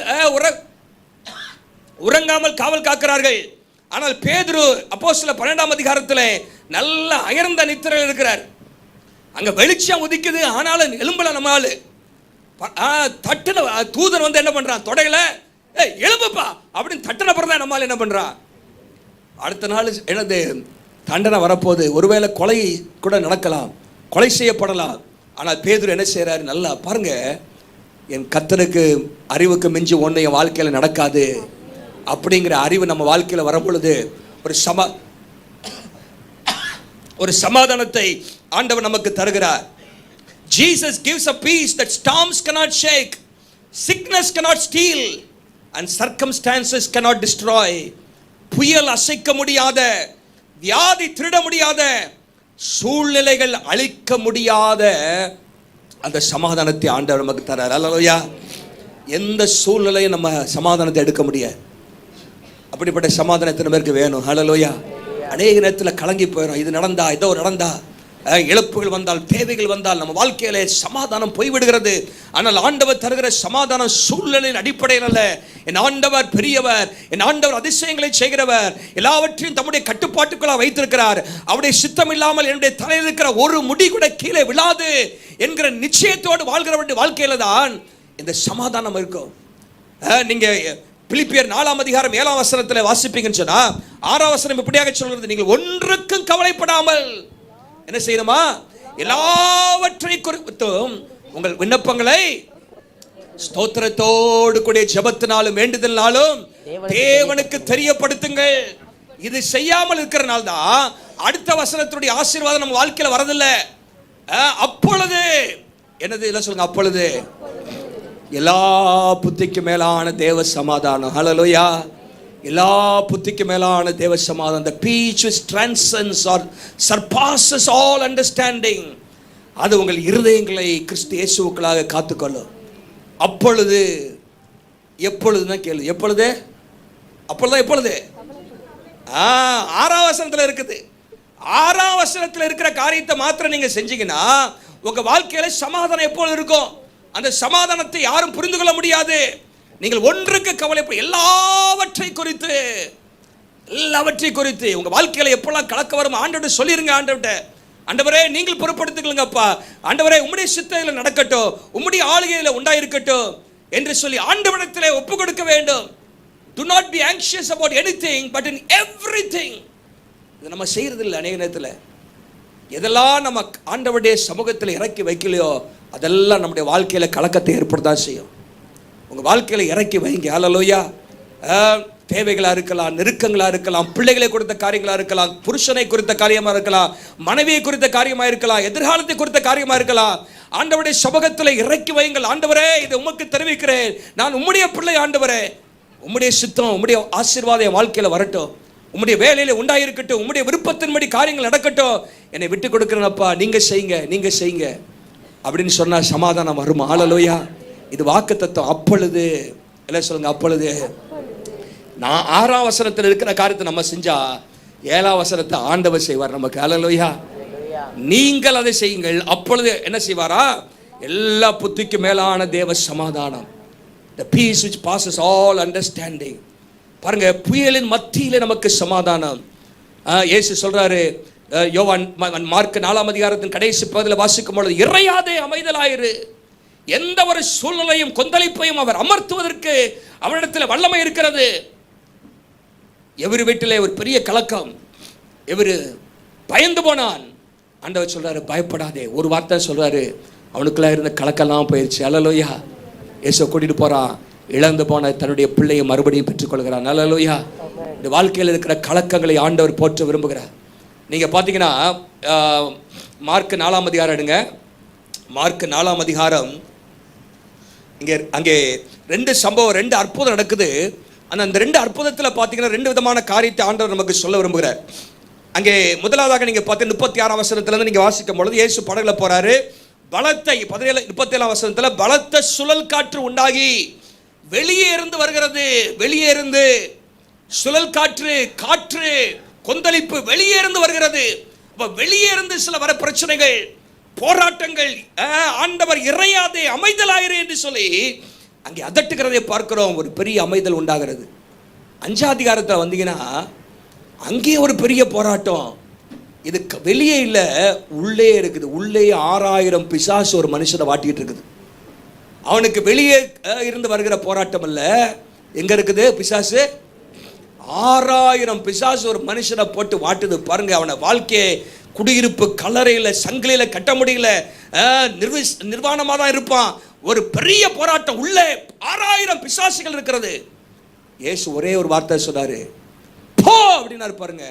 உறங்காமல் காவல் காக்கிறார்கள். ஆனால் பேதுரு அப்போஸ்தலர் 12ஆம் அதிகாரத்தில் நல்ல அயர்ந்த நித்திரையில் இருக்கிறார். அங்க வெளிச்சம் உதிக்குது, ஆனாலும் எலும்பல நம்ம ஆளு. தட்டுன தூதன் வந்து என்ன பண்றான்? தொடையில எலும்புப்பா அப்படின்னு தட்டின பிறகு தான் நம்மால் என்ன பண்றான்? அடுத்த நாள் என்னது தண்டனை வரப்போகுது. ஒருவேளை கொலை கூட நடக்கலாம், கொலை செய்யப்படலாம். ஆனால் பேதுரு என்ன செய்யறாரு? நல்லா பாருங்க, என் கர்த்தருக்கு அறிவுக்கு மிஞ்சி ஒன்று என் வாழ்க்கையில் நடக்காது அப்படிங்கிற அறிவு நம்ம வாழ்க்கையில் வரும்பொழுது ஒரு சமாதானத்தை ஆண்டவர் நமக்கு தருகிறார். Jesus gives a peace that storms cannot shake, sickness cannot steal, and circumstances cannot destroy. புயல் அசைக்க முடியாத, வியாதி திருட முடியாத, சூழ்நிலைகள் அழிக்க முடியாத அந்த சமாதானத்தை ஆண்டவர் நமக்கு தரார். அல்லேலூயா. எந்த சூழ்நிலையும் நம்ம சமாதானத்தை எடுக்க முடியாது. அப்படிப்பட்ட சமாதானத்தை நமக்கு வேணும். அல்லேலூயா. அநேக நேரத்தில் கலங்கி போயிடும். இது நடந்தா, ஏதோ நடந்தா, இழப்புகள் வந்தால், தேவைகள் வந்தால் நம்ம வாழ்க்கையில சமாதானம் போய்விடுகிறது. ஆனால் ஆண்டவர் தருகிற சமாதானம் சூழ்நிலையின் அடிப்படையில் அல்ல. என் ஆண்டவர் பெரியவர், என் ஆண்டவர் அதிசயங்களை செய்கிறவர், எல்லாவற்றையும் தம்முடைய கட்டுப்பாட்டுக்குள்ள வைத்திருக்கிறார். அவருடைய சித்தம் இல்லாமல் என்னுடைய தலையில் இருக்கிற ஒரு முடி கூட கீழே விழாது என்கிற நிச்சயத்தோடு வாழ்கிறவருடைய வாழ்க்கையில தான் இந்த சமாதானம் இருக்கும். நீங்க பிலிப்பியர் 4ஆம் அதிகாரம் 7ஆம் வசனத்தில் வாசிப்பீங்கன்னு சொன்னா 6ஆம் வசனம் இப்படியாக சொல்கிறது, நீங்கள் ஒன்றுக்கும் கவலைப்படாமல் என்ன செய்யணுமா? எல்லாவற்றை குறித்தும் உங்கள் விண்ணப்பங்களை ஸ்தோத்திரத்தோடு கூடிய ஜெபத்தினாலும் வேண்டுதலினாலும் தேவனுக்கு தெரியப்படுத்துங்கள். இது செய்யாமல் இருக்கிறனால தான் அடுத்த வசனத்துடைய ஆசீர்வாதம் நம்ம வாழ்க்கையில வரதில்லை. அப்பொழுது என்னது இல்லை சொல்லுங்க, அப்பொழுது எல்லா புத்திக்கு மேலான தேவ சமாதானம், ஹல்லேலூயா, எல்லா புத்திக்கு மேலான தேவ சமாதானம், the peace which transcends or surpasses all understanding, அது உங்கள் இருதயங்களை கிறிஸ்து இயேசுவுக்குள்ளாக காத்துக்கொள்ளும். அப்பொழுது, எப்பொழுதுதான் கேள்வி, எப்பொழுது? அப்பொழுதுதான் எப்பொழுது? 6ஆம் வசனத்தில் இருக்குது. 6ஆம் வசனத்தில் இருக்கிற காரியத்தை மாத்திரம் நீங்க செஞ்சீங்கன்னா உங்க வாழ்க்கையில சமாதானம் எப்பொழுது இருக்கும்? அந்த சமாதானத்தை யாரும் புரிந்து கொள்ள முடியாது. நீங்கள் ஒன்றுக்கு கவலைப்பட, எல்லாவற்றை குறித்து உங்க வாழ்க்கையில எப்பெல்லாம் கலக்க வரும் ஆண்டவர்கிட்ட சொல்லிருங்க. ஆண்டவரே நீங்கள் பொறுப்படுத்திக்கலங்கப்பா, ஆண்டவரே உம்முடைய சித்தத்தில் நடக்கட்டும், உம்முடைய ஆளுகையில உண்டாயிருக்கட்டும் என்று சொல்லி ஆண்டவரிடத்திலே ஒப்பு கொடுக்க வேண்டும். Do not be anxious about anything but in everything. இது நம்ம செய்யறது இல்லை. அநேக நேரத்தில் எதெல்லாம் நம்ம ஆண்டவருடைய சமூகத்தில் இறக்கி வைக்கலையோ அதெல்லாம் நம்முடைய வாழ்க்கையில கலக்கத்தை ஏற்படுத்ததான் செய்யும். உங்க வாழ்க்கையில இறக்கி வைங்க. ஹல்லேலூயா. தேவைகளா இருக்கலாம், நெருக்கங்களா இருக்கலாம், பிள்ளைகளை குறித்த காரியங்களா இருக்கலாம், புருஷனை குறித்த காரியமா இருக்கலாம், மனைவியை குறித்த காரியமா இருக்கலாம், எதிர்காலத்தை குறித்த காரியமா இருக்கலாம். ஆண்டவருடைய சமூகத்தில் இறக்கி வைங்கள். ஆண்டவரே இது உமக்கு தெரிவிக்கிறேன், நான் உம்முடைய பிள்ளை. ஆண்டவரே உம்முடைய சித்தம், உம்முடைய ஆசீர்வாதம் என் வாழ்க்கையில வரட்டும், உம்முடைய வேலையில உண்டாயிருக்கட்டும், உம்முடைய விருப்பத்தின்படி காரியங்கள் நடக்கட்டும், என்னை விட்டு கொடுக்கிறேனப்பா, நீங்க செய்யுங்க அப்படின்னு சொன்னா சமாதானம் வருமா? ஹல்லேலூயா. இது வாக்குத்தத்தம். அப்பொழுது எல்லாம் சொல்லுங்க, அப்பொழுது. நான் 6ஆம் வசனத்தில் இருக்கிற காரியத்தை நம்ம செஞ்சா 7ஆம் வசனத்தை ஆண்டவர் செய்வார் நமக்கு. ஹல்லேலூயா. நீங்கள் அதை செய்யுங்கள். அப்பொழுது என்ன செய்வாரா? எல்லா புத்திக்கு மேலான தேவ சமாதானம், the peace which passes all understanding. பாருங்க, புயலின் மத்தியிலே நமக்கு சமாதானம். இயேசு சொல்றாரு, யோவான் மார்க் 4ஆம் அதிகாரத்தின் கடைசி பகுதியில் வாசிக்கும் பொழுது, இறையாதே அமைதலாயிரு. எந்த ஒரு சூழ்நிலையும் கொந்தளிப்பையும் அவர் அமர்த்துவதற்கு அவரிடத்தில் வல்லமை இருக்கிறது. எவரு வீட்டிலே ஒரு பெரிய கலக்கம், எவரு பயந்து போனான், ஆண்டவர் சொல்றாரு பயப்படாதே. ஒரு வார்த்தை சொல்றாரு, அவனுக்குள்ள இருந்த கலக்கெல்லாம் போயிடுச்சு. ஹல்லேலூயா. இயேசு கூட்டிட்டு போறான், இழந்து போன தன்னுடைய பிள்ளையை மறுபடியும் பெற்றுக்கொள்கிறான். ஹல்லேலூயா. இந்த வாழ்க்கையில் இருக்கிற கலக்கங்களை ஆண்டவர் போற்ற விரும்புகிறார். நீங்க பாத்தீங்கன்னா மார்க் 4ஆம் அதிகாரம் எடுங்க. மார்க் 4ஆம் அதிகாரம், அங்கே 2 சம்பவம், 2 அற்புதம் நடக்குது. ஆனால் அந்த 2 அற்புதத்தில் பார்த்தீங்கன்னா 2 விதமான காரியத்தை ஆண்டவர் நமக்கு சொல்ல விரும்புகிறார். அங்கே முதலாவதாக நீங்கள் பார்த்தீங்கன்னா 36ஆம் வசனத்திலிருந்து நீங்கள் வாசிக்கும் பொழுது, இயேசு படகுல போறாரு. பலத்த 37ஆம் வசனத்தில் பலத்த சுழல் காற்று உண்டாகி வெளியே இருந்து வருகிறது. வெளியே இருந்து சுழல் காற்று கொந்தளிப்பு வெளியே இருந்து வருகிறது. அப்ப வெளியே இருந்து சில வர பிரச்சனைகள், போராட்டங்கள், ஆண்டவர் இறையாதே அமைதலாயிரு என்று சொல்லி அங்கே அதட்டுகிறதை பார்க்கிறோம். ஒரு பெரிய அமைதல் உண்டாகிறது. 5ஆம் அதிகாரத்தில் வந்தீங்கன்னா அங்கே ஒரு பெரிய போராட்டம். இது வெளியே இல்லை, உள்ளே இருக்குது. உள்ளே 6000 பிசாசு ஒரு மனுஷனை வாட்டிட்டு இருக்குது. அவனுக்கு வெளியே இருந்து வருகிற போராட்டம் அல்ல, எங்க இருக்குது பிசாசு? 6000 பிசாசு ஒரு மனுஷனை போட்டு வாட்டுது. பாருங்க, அவனை வாழ்க்கையை குடியிருப்பு கல்லறையில் சங்கிலியில் கட்ட முடியல, நிர்வாணமாக தான் இருப்பான். ஒரு பெரிய போராட்டம், உள்ளே 6000 பிசாசுகள் இருக்கிறது. இயேசு ஒரே ஒரு வார்த்தை சொன்னாரு, போ அப்படின்னாரு. பாருங்க,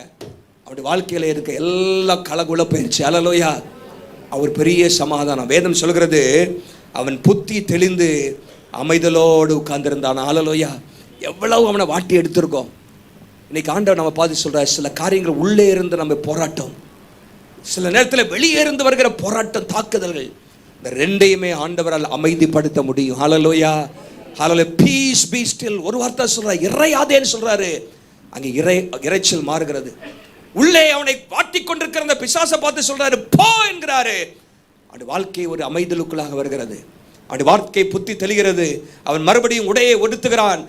அவருடைய வாழ்க்கையில இருக்க எல்லா கலகுல போயிடுச்சு. ஹல்லேலூயா. அவர் பெரிய சமாதானம். வேதம் சொல்கிறது, அவன் புத்தி தெளிந்து அமைதலோடு உட்கார்ந்திருந்தான். ஹல்லேலூயா. எவ்வளவு அவனை வாட்டி எடுத்திருக்கோம். இன்னைக்கு ஆண்டவர் நம்ம பார்த்து சொல்றாரு, சில காரியங்கள் உள்ளே இருந்து நம்ம போராட்டம், சில நேரத்தில் வெளியே இருந்து வருகிற போராட்டம், தாக்குதல்கள், இந்த 2ஐயுமே ஆண்டவரால் அமைதிப்படுத்த முடியும். ஹல்லேலூயா. ஹல்லேலூயா. பீஸ் பீ ஸ்டில். ஒரு வார்த்தை சொல்றாரு, இறையாதேன்னு சொல்றாரு. அங்கே இறைச்சல் மாறுகிறது. உள்ளே அவனை வாட்டிக் கொண்டிருக்கிற அந்த பிசாசை பார்த்து சொல்றாரு போ என்கிறாரு. அவனுடைய வாழ்க்கை ஒரு அமைதலுக்குள்ளாக வருகிறது. அவனுடைய வாழ்க்கை புத்தி தெளிகிறது. அவன் மறுபடியும் உடையை ஒடுத்துகிறான்.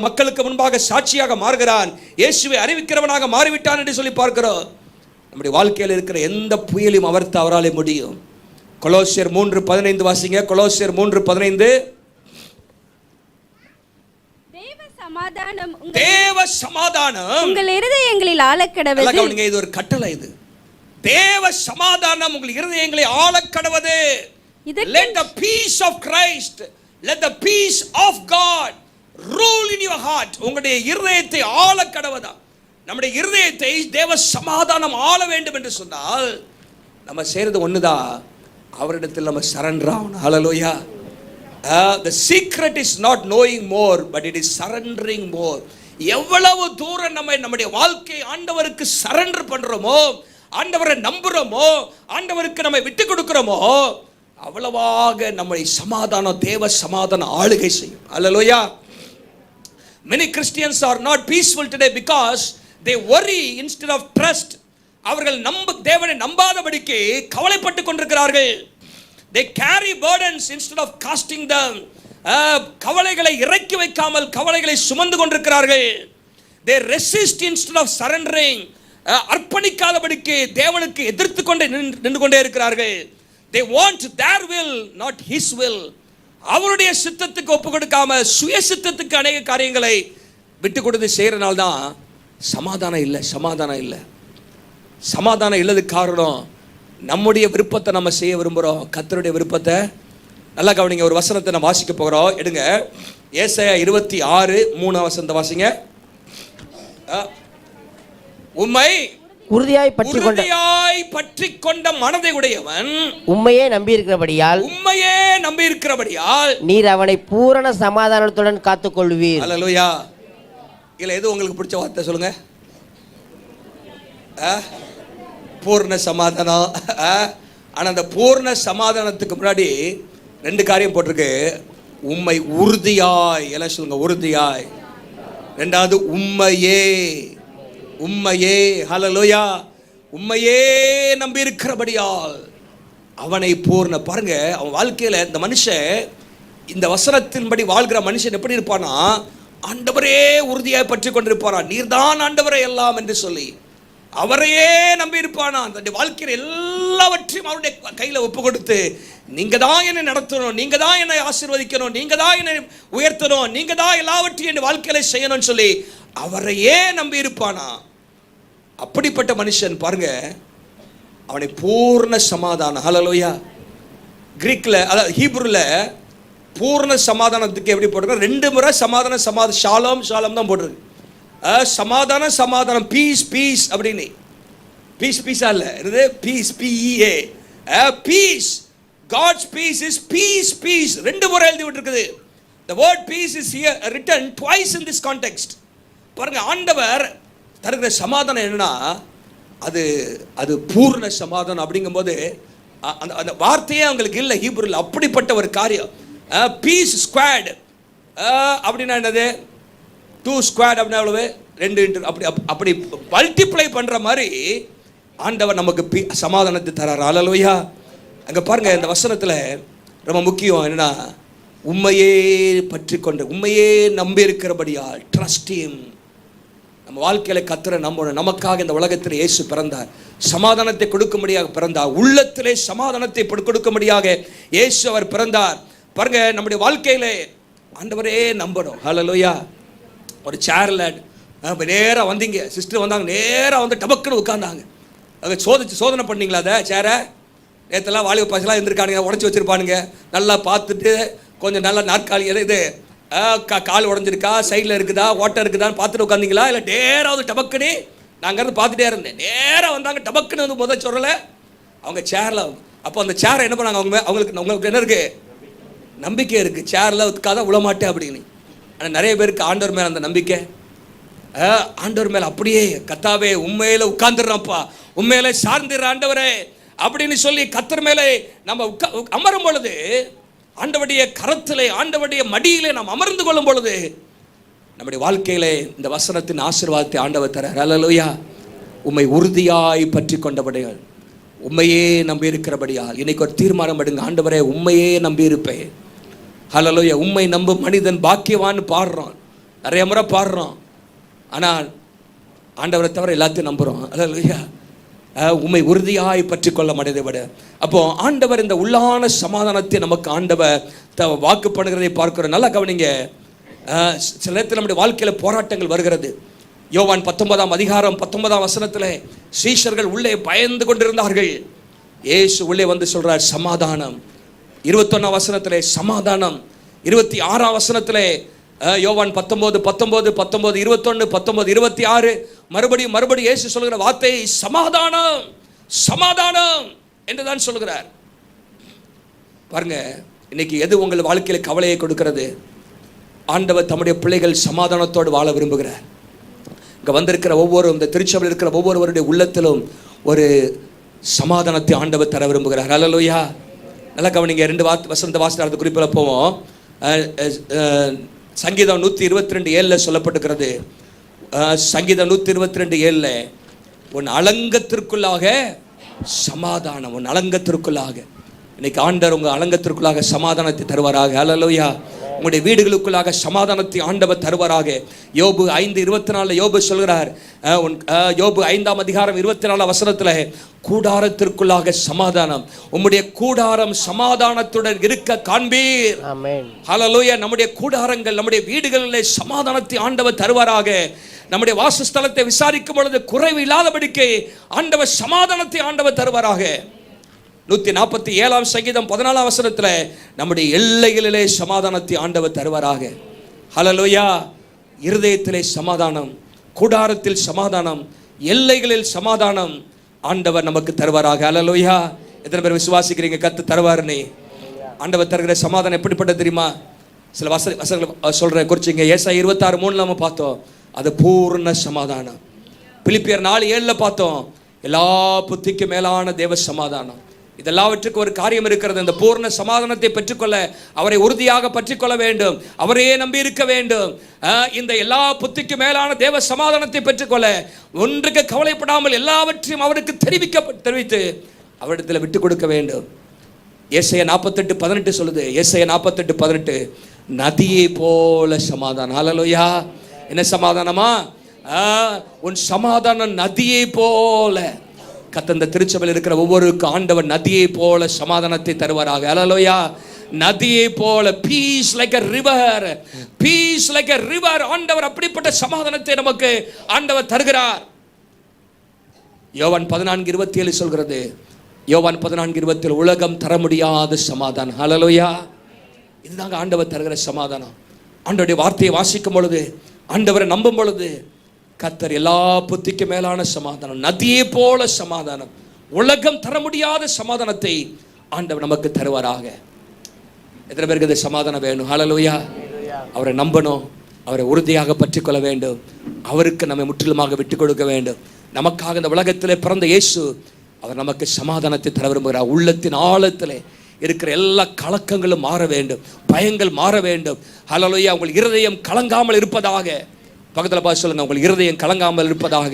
மக்களுக்கு முன்பாக சாட்சியாக மாறுகிறான். இயேசுவை அறிவிக்கிறவனாக மாறிவிட்டான் என்று சொல்லி பார்க்கிறோம். நம்முடைய வாழ்க்கையில் இருக்கிற எந்த புயலையும் அவர்த்து அவராலே முடியும். கொலோசியர் 3:15 வாசிங்க. கொலோசியர் 3:15. தேவ சமாதானம் உங்கள் இருதயங்களில் ஆளக்கடவது. இது ஒரு கட்டளை. இது தேவ சமாதானம் உங்கள் இருதயங்களை ஆளக்கடவது. Let the peace of Christ, let the peace of God rule in your heart. உங்களுடைய இருதயத்தை ஆளக்கடவதா. நம்முடைய இருதயத்தை தேவ சமாதானம் ஆள வேண்டும் என்று சொன்னால் நம்ம செய்யறது ஒண்ணுதான், அவரிடத்தில் நம்ம சரண்டர் ஆகணும். ஹல்லேலூயா. The secret is not knowing more, but it is surrendering more. எவ்வளவு தூரம் நம்முடைய வாழ்க்கை ஆண்டவருக்கு சரண்டர் பண்றோமோ, ஆண்டவரை நம்புறோமோ, ஆண்டவருக்கு நம்ம விட்டு கொடுக்கிறோமோ, அவ்வளவாக நம்முடைய சமாதானம், தேவ சமாதானம் ஆளுகை செய்யும். ஹல்லேலூயா. Many Christians are not peaceful today because they worry instead of trust. அவர்கள் தேவனை நம்பாதபடிக்கு கவலைப்பட்டு கொண்டிருக்கிறார்கள். They carry burdens instead of casting them. கவலைகளை இறக்கி வைக்காமல் கவலைகளை சுமந்து கொண்டிருக்கிறார்கள். They resist instead of surrendering. அர்ப்பணிக்காதபடிக்கு தேவனுக்கு எதிர்த்து கொண்டே நின்று கொண்டே இருக்கிறார்கள். They want their will, not his will. அவருடைய சித்தத்துக்கு ஒப்பு கொடுக்காம சுய சித்தத்துக்கு அநேக காரியங்களை விட்டு கொடுத்து செய்யறனால தான் சமாதானம் இல்லை. சமாதானம் இல்லதுக்கு காரணம் நம்முடைய விருப்பத்தை நம்ம செய்ய விரும்புகிறோம், கர்த்தருடைய விருப்பத்தை. நல்லா கவனிங்க. ஒரு வசனத்தை நம்ம வாசிக்க போகிறோம். எடுங்க. ஏசாயா 26:3 வாசிங்க. உம்மை உறுதியாய் பற்றி கொண்ட மனதை உடையவன் உம்மையே நம்பியிருக்கிறபடியால் நீர் அவனை பூரண சமாதானத்துடன் காத்துக்கொள்வீர். அல்லேலூயா. இல்ல எது உங்களுக்கு பிடிச்ச வார்த்தை சொல்லுங்க. பூர்ண சமாதானம். ஆனா அந்த பூர்ண சமாதானத்துக்கு முன்னாடி 2 காரியம் போட்டிருக்கு. உம்மை உறுதியாய், எல்லாம் சொல்லுங்க, உறுதியாய். 2வது உம்மையே. ஹல்லேலூயா. உம்மையே நம்பி இருக்கிறபடியால் அவனை பூர்ண. பாருங்க, அவன் வாழ்க்கையில இந்த மனுஷன், இந்த வசனத்தின்படி வாழ்கிற மனுஷன் எப்படி இருப்பானா, ஆண்டவரே உறுதியாய் பற்றி கொண்டிருப்பாரா. நீர்தான் ஆண்டவரே எல்லாம் என்று சொல்லி அவரையே நம்பி இருப்பானா. அந்த வாழ்க்கையில் எல்லாவற்றையும் அவருடைய கையில ஒப்பு கொடுத்து, நீங்க தான் என்னை நடத்தணும், நீங்க தான் என்னை ஆசீர்வதிக்கணும், நீங்க தான் என்னை உயர்த்தணும், நீங்க தான் எல்லாவற்றையும் என் வாழ்க்கையில செய்யணும்னு சொல்லி அவரையே நம்பி இருப்பானா. அப்படிப்பட்ட மனுஷன் பாருங்க, அவனை பூர்ண சமாதானம். ஹல்லேலூயா. கிரீக்ல, அதாவது ஹீப்ருல பூர்ண சமாதானத்துக்கு எப்படி போட்டிருக்க, 2 முறை சமாதானம் ஷாலோம் தான் போட்டிருக்கு. சமாதானம் பீஸ் அப்படின்னு. பீஸா இல்ல, இது peace, PEA. Peace, God's peace is peace. 2 முறை எழுதி விட்டுருக்குது. The word peace is here written twice in this context. பாருங்க, ஆண்டவர் தருகிற சமாதானம் என்னன்னா, அது பூர்ண சமாதானம். அப்படிங்கும்போது அந்த வார்த்தையே அவங்களுக்கு இல்லை ஹீப்ருல. அப்படிப்பட்ட ஒரு காரியம். பீஸ் ஸ்குவாட் அப்படின்னா என்னது, 2 ஸ்குவாட் அப்படின்னா எவ்வளவு, 2 அப்படி மல்டிப்ளை பண்ற மாதிரி ஆண்டவர் நமக்கு சமாதானத்தை தரார். அல்லேலூயா. அங்க பாருங்க, இந்த வசனத்துல ரொம்ப முக்கியம் என்னன்னா, உம்மையே பற்றி கொண்டு, உம்மையே நம்பி இருக்கிறபடியால், ட்ரஸ்ட் ஹிம். நம்ம வாழ்க்கையில கர்த்தரை நம்பணும். நமக்காக இந்த உலகத்தில் இயேசு பிறந்தார், சமாதானத்தை கொடுக்கும்படியாக பிறந்தார். உள்ளத்திலே சமாதானத்தை கொடுக்கும்படியாக இயேசு அவர் பிறந்தார். பாருங்க, நம்முடைய வாழ்க்கையில ஆண்டவரே நம்பணும். ஹல்லேலூயா. ஒரு சேர்ல நேராக வந்தீங்க, சிஸ்டர் வந்தாங்க, நேராக வந்து டபக்குன்னு உட்கார்ந்தாங்க. அங்கே சோதனை பண்ணீங்களா? அதை சேரை நேற்றுலாம் வாலிப பசங்களாம் இருந்திருக்கானுங்க, உடச்சி வச்சிருப்பானுங்க. நல்லா பார்த்துட்டு கொஞ்சம் நல்லா நாற்காலி இது கால் உடஞ்சிருக்கா, சைடில் இருக்குதா, ஓட்டை இருக்குதான்னு பார்த்துட்டு உட்காந்தீங்களா? இல்லை நேராக டபக்குன்னு, நாங்கள் இருந்து பார்த்துட்டே இருந்தேன். நேராக வந்தாங்க, டபக்குன்னு வந்து முதல் சொல்லலை அவங்க சேரில். அப்போ அந்த சேரை என்ன பண்ணாங்க, உங்களுக்கு என்ன இருக்குது, நம்பிக்கை இருக்குது, சேரில் உட்காதான் விழமாட்டேன் அப்படின்னு. ஆனால் நிறைய பேருக்கு ஆண்டவர் மேலே அந்த நம்பிக்கை, ஆண்டவர் மேலே அப்படியே, கர்த்தாவே உண்மையில உட்கார்ந்துடுறப்பா, உண்மையில சார்ந்துடுற ஆண்டவரே அப்படின்னு சொல்லி கர்த்தர் மேலே நம்ம அமரும் பொழுது, ஆண்டவருடைய கரத்திலே, ஆண்டவருடைய மடியிலே நாம் அமர்ந்து கொள்ளும் பொழுது, நம்முடைய வாழ்க்கையிலே இந்த வசனத்தின் ஆசீர்வாதத்தை ஆண்டவர் தரார். அல்லேலூயா. உம்மை உறுதியாய் பற்றி கொண்டபடியால் உண்மையே நம்பி இருக்கிறபடியால் இன்னைக்கு ஒரு தீர்மானம் எடுங்க. ஆண்டவரே, உண்மையே நம்பி இருப்பேன். ஹல்லேலூயா. உண்மை நம்பும் மனிதன் பாக்கியவான்னு பாடுறோம், நிறைய முறை பாடுறோம். ஆனால் ஆண்டவரை தவிர எல்லாத்தையும் நம்புகிறோம். ஹல்லேலூயா. உண்மை உறுதியாய் பற்றி கொள்ள மனிதை விட. அப்போ ஆண்டவர் இந்த உள்ளான சமாதானத்தை நமக்கு ஆண்டவர் வாக்கு பண்ணுகிறதை பார்க்கிறோம். நல்லா கவனிங்க. சில நேரத்தில் நம்முடைய வாழ்க்கையில் போராட்டங்கள் வருகிறது. யோவான் 19ஆம் அதிகாரம் 19ஆம் வசனத்தில் சீஷர்கள் உள்ளே பயந்து கொண்டிருந்தார்கள். இயேசு உள்ளே வந்து சொல்றார் சமாதானம். 21ஆம் வசனத்திலே சமாதானம். 26ஆம் வசனத்திலே யோவான் 19, 19, 19, 21, 19, 26 மறுபடியும் இயேசு சொல்கிற வார்த்தை சமாதானம், சமாதானம் என்றுதான் சொல்கிறார். பாருங்க, இன்னைக்கு எது உங்கள் வாழ்க்கையில் கவலையை கொடுக்கிறது? ஆண்டவர் தம்முடைய பிள்ளைகள் சமாதானத்தோடு வாழ விரும்புகிறார். இங்கே வந்திருக்கிற இந்த திருச்சபையில் இருக்கிற ஒவ்வொருவருடைய உள்ளத்திலும் ஒரு சமாதானத்தை ஆண்டவர் தர விரும்புகிறார். ஹல்லேலூயா. நல்லா கவனிங்க. 2 வசனத்தை வாசித்த குறிப்பில் போவோம். சங்கீதம் 122:7 சொல்லப்பட்டிருக்கிறது. சங்கீதம் 122:7 உன் அலங்கத்திற்குள்ளாக சமாதானம், உன் அலங்கத்திற்குள்ளாக. இன்னைக்கு ஆண்டவர் உங்கள் அலங்கத்திற்குள்ளாக சமாதானத்தை தருவாராக. ஹல்லேலூயா. உங்களுடைய வீடுகளுக்குள்ளாக சமாதானத்தை ஆண்டவர் தருவாராக. யோபு 5:24 யோபு சொல்கிறார். யோபு 5ஆம் அதிகாரம் 24ஆம் வசனத்தில் கூடாரத்திற்குள்ளாக சமாதானம், உம்முடைய கூடாரம் சமாதானத்துடன் இருக்க காண்பீர். ஆமென். ஹல்லேலூயா. நம்முடைய கூடாரங்கள், நம்முடைய வீடுகளிலே சமாதானத்தை ஆண்டவர் தருவாராக. நம்முடைய வாசஸ்தலத்தை விசாரிக்கும் பொழுது குறைவு இல்லாதபடிக்கு ஆண்டவர் சமாதானத்தை ஆண்டவர் தருவாராக. 147ஆம் சங்கீதம் 14ஆம் வசனத்தில் நம்முடைய எல்லைகளிலே சமாதானத்தை ஆண்டவர் தருவாராக. ஹல்லேலூயா. இருதயத்திலே சமாதானம், கூடாரத்தில் சமாதானம், எல்லைகளில் சமாதானம் ஆண்டவர் நமக்கு தருவாராக. ஹல்லேலூயா. எத்தனை பேர் விசுவாசிக்கிறீங்க கர்த்தர் தருவாருன்னு? ஆண்டவர் தருகிற சமாதானம் எப்படிப்பட்ட தெரியுமா? சில வசனங்கள் சொல்றேன், குறிச்சிங்க. ஏசாயா 26:3 நம்ம பார்த்தோம், அது பூர்ண சமாதானம். பிலிப்பியர் 4:7 பார்த்தோம், எல்லா புத்திக்கு மேலான தேவ சமாதானம். இதெல்லாவற்றுக்கு ஒரு காரியம் இருக்கிறது. இந்த பூர்ண சமாதானத்தை பெற்றுக்கொள்ள அவரை உறுதியாக பற்றிக்கொள்ள வேண்டும், அவரையே நம்பி இருக்க வேண்டும். இந்த எல்லா புத்திக்கு மேலான தேவ சமாதானத்தை பெற்றுக்கொள்ள ஒன்றுக்கு கவலைப்படாமல் எல்லாவற்றையும் அவருக்கு தெரிவித்து அவரிடத்தில் விட்டு கொடுக்க வேண்டும். ஏசாயா 48:18 சொல்லுது. ஏசாயா 48:18 நதியை போல சமாதானம். ஹல்லேலூயா. என்ன சமாதானமா? உன் சமாதானம் நதியை போல. கர்த்தர் திருச்சபையில் இருக்கிற ஒவ்வொருக்கும் ஆண்டவர் நதியை போல சமாதானத்தை தருவாராக. ஹல்லேலூயா. நதியை போல, peace like a river, peace like a river. ஆண்டவர் அப்படிப்பட்ட சமாதானத்தை நமக்கு ஆண்டவர் தருகிறார். யோவான் 14:27 சொல்கிறது. யோவான் 14:27 உலகம் தர முடியாத சமாதானம். ஹல்லேலூயா. இதுதாங்க ஆண்டவர் தருகிற சமாதானம். ஆண்டவருடைய வார்த்தையை வாசிக்கும் பொழுது, ஆண்டவரை நம்பும் பொழுது கர்த்தர் எல்லா புத்திக்கு மேலான சமாதானம், நதியை போல சமாதானம், உலகம் தர முடியாத சமாதானத்தை ஆண்டவர் நமக்கு தருவாராக. எத்தனை பேருக்கு இந்த சமாதானம் வேணும்? ஹல்லேலூயா. அவரை நம்பணும், அவரை உறுதியாக பற்றிக்கொள்ள வேண்டும், அவருக்கு நம்மை முற்றிலுமாக விட்டு கொடுக்க வேண்டும். நமக்காக இந்த உலகத்திலே பிறந்த இயேசு அவர் நமக்கு சமாதானத்தை தர விரும்புகிறார். உள்ளத்தின் ஆழத்திலே இருக்கிற எல்லா கலக்கங்களும் மாற வேண்டும், பயங்கள் மாற வேண்டும். ஹல்லேலூயா. உங்கள் இருதயம் கலங்காமல் இருப்பதாக. பக்கத்தில் பார்த்து சொல்லுங்க, உங்கள் இருதயம் கலங்காமல் இருப்பதாக.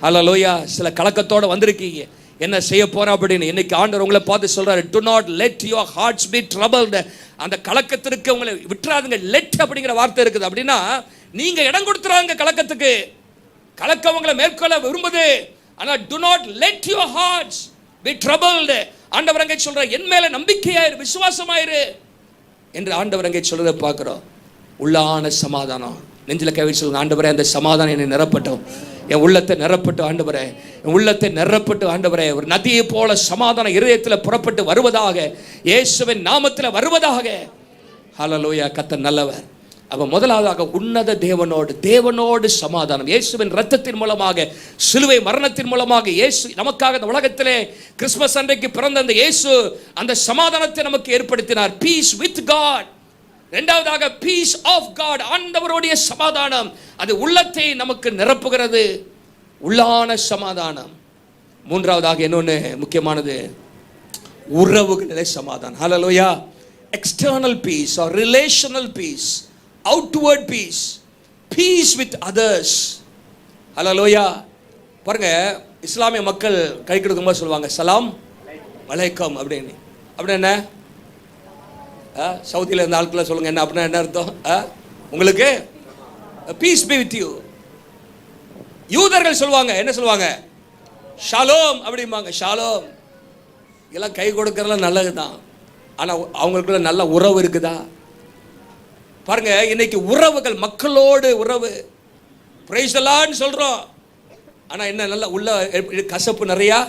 ஹல்லேலூயா. சில கலக்கத்தோடு வந்திருக்கீங்க, என்ன செய்ய போறா அப்படின்னு. இன்னைக்கு ஆண்டவர் உங்களை பார்த்து சொல்றாரு, do not let your hearts be troubled. அந்த கலக்கத்திற்கு உங்களை விட்டுறாதுங்க. லெட் அப்படிங்கிற வார்த்தை இருக்குது. அப்படின்னா நீங்க இடம் கொடுத்துறாங்க கலக்கத்துக்கு. கலக்கம் உங்களை மேற்கொள்ள விரும்புது, ஆனால் do not let your hearts be troubled. ஆண்டவர் அங்கே சொல்ற, என் மேல நம்பிக்கையாயிரு, விசுவாசமாயிரு என்று ஆண்டவர் அங்கே சொல்றதை பார்க்கிறோம். உள்ளான சமாதானம். நெஞ்சில கை வச்சு சொல்லுங்க, ஆண்டவரே அந்த சமாதானம் என்னை நிரப்பட்டும், என் உள்ளத்தை நிரப்பட்டும் ஆண்டவரே, என் உள்ளத்தை நிரப்பட்டு ஆண்டவரே. ஒரு நதியை போல சமாதானம் இருதயத்தில் புறப்பட்டு வருவதாக, இயேசுவின் நாமத்தில் வருவதாக. ஹல்லேலூயா. கர்த்தர் நல்லவர். அப்ப முதலாவதாக உன்னத தேவனோடு சமாதானம். இயேசுவின் இரத்தத்தின் மூலமாக, சிலுவை மரணத்தின் மூலமாக இயேசு நமக்காக இந்த உலகத்திலே கிறிஸ்துமஸ் அன்றைக்கு பிறந்த அந்த இயேசு அந்த சமாதானத்தை நமக்கு ஏற்படுத்தினார். Peace with God. இரண்டாவதாக பீஸ் ஆஃப் காட், ஆண்டவருடைய சமாதானம். அது உள்ளத்தை நமக்கு நிரப்புகிறது, உள்ளான சமாதானம். மூன்றாவதாக இன்னொன்று முக்கியமானது, உறவுகளிலே சமாதானம். Hallelujah. External peace or relational peace, outward peace, peace with others. Hallelujah. பாருங்க, இஸ்லாமிய மக்கள் கை கொடுக்கும்போது சொல்லுவாங்க சலாம் வலைக்கம் அப்படின்னு. அப்படின்னு என்ன? சவுதியில் இருந்த ஆட்களை சொல்லுங்க என்ன அப்படின்னா என்ன அர்த்தம்? உங்களுக்கு பீஸ் பி வித் யூ. யூதர்கள் சொல்லுவாங்க என்ன சொல்லுவாங்க? ஷாலோம் அப்படிம்பாங்க. ஷாலோம். இதெல்லாம் கை கொடுக்கறதுலாம் நல்லது தான், ஆனால் அவங்களுக்குள்ள நல்ல உறவு இருக்குதா பாருங்க. இன்னைக்கு உறவுகள், மக்களோடு உறவு பிரைஸ் தி லார்ட்னு சொல்றோம், ஆனா என்ன நல்ல உள்ள கசப்பு நிறையா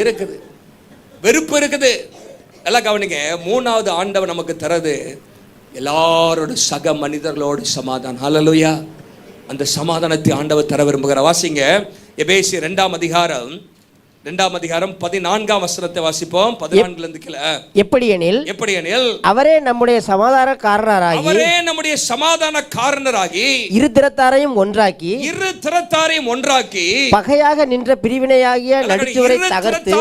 இருக்குது, வெறுப்பு இருக்குது. எல்லாம் கவனிங்க. மூணாவது ஆண்டவர் நமக்கு தரது எல்லாரோட சக மனிதர்களோடு சமாதானம். ஹல்லேலூயா. அந்த சமாதானத்தை ஆண்டவர் தர விரும்புகிறார். வாசிங்க எபேசியர் 2ஆம் அதிகாரம் 14ஆம் வசனத்தை வாசிப்போம். 14 இருந்து கீழே. எப்படியெனில் அவரே நம்முடைய சமாதானக்காரராகி இரு திறத்தாரையும் ஒன்றாக்கி பகையாக நின்ற பிரிவினையாகிய நடுச்சுவரை தகர்த்து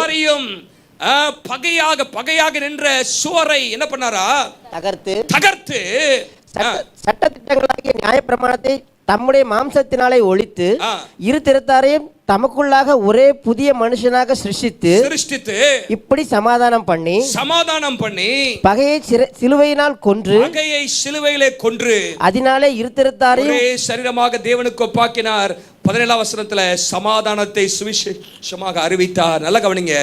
பகையாக நின்ற சுவரை என்ன பண்ணாரா? தகர்த்து சட்டதிட்டங்களாகிய நியாயப்பிரமாணத்தை தம்முடைய மாம்சத்தினாலே ஒழித்து இரு திறத்தாரையும் தமக்குள்ளாக ஒரே புதிய மனுஷனாக சிருஷ்டித்து இப்படி சமாதானம் பண்ணி பகையை சிலுவையினால் கொன்று அதனாலே இரு திறத்தாரையும் ஒரே சரீரமாக தேவனுக்கு ஒப்பாக்கினார். 17ஆம் வசனத்துல சமாதானத்தை சுவிசேஷமாக அறிவித்தார். நல்லா கவனிங்க.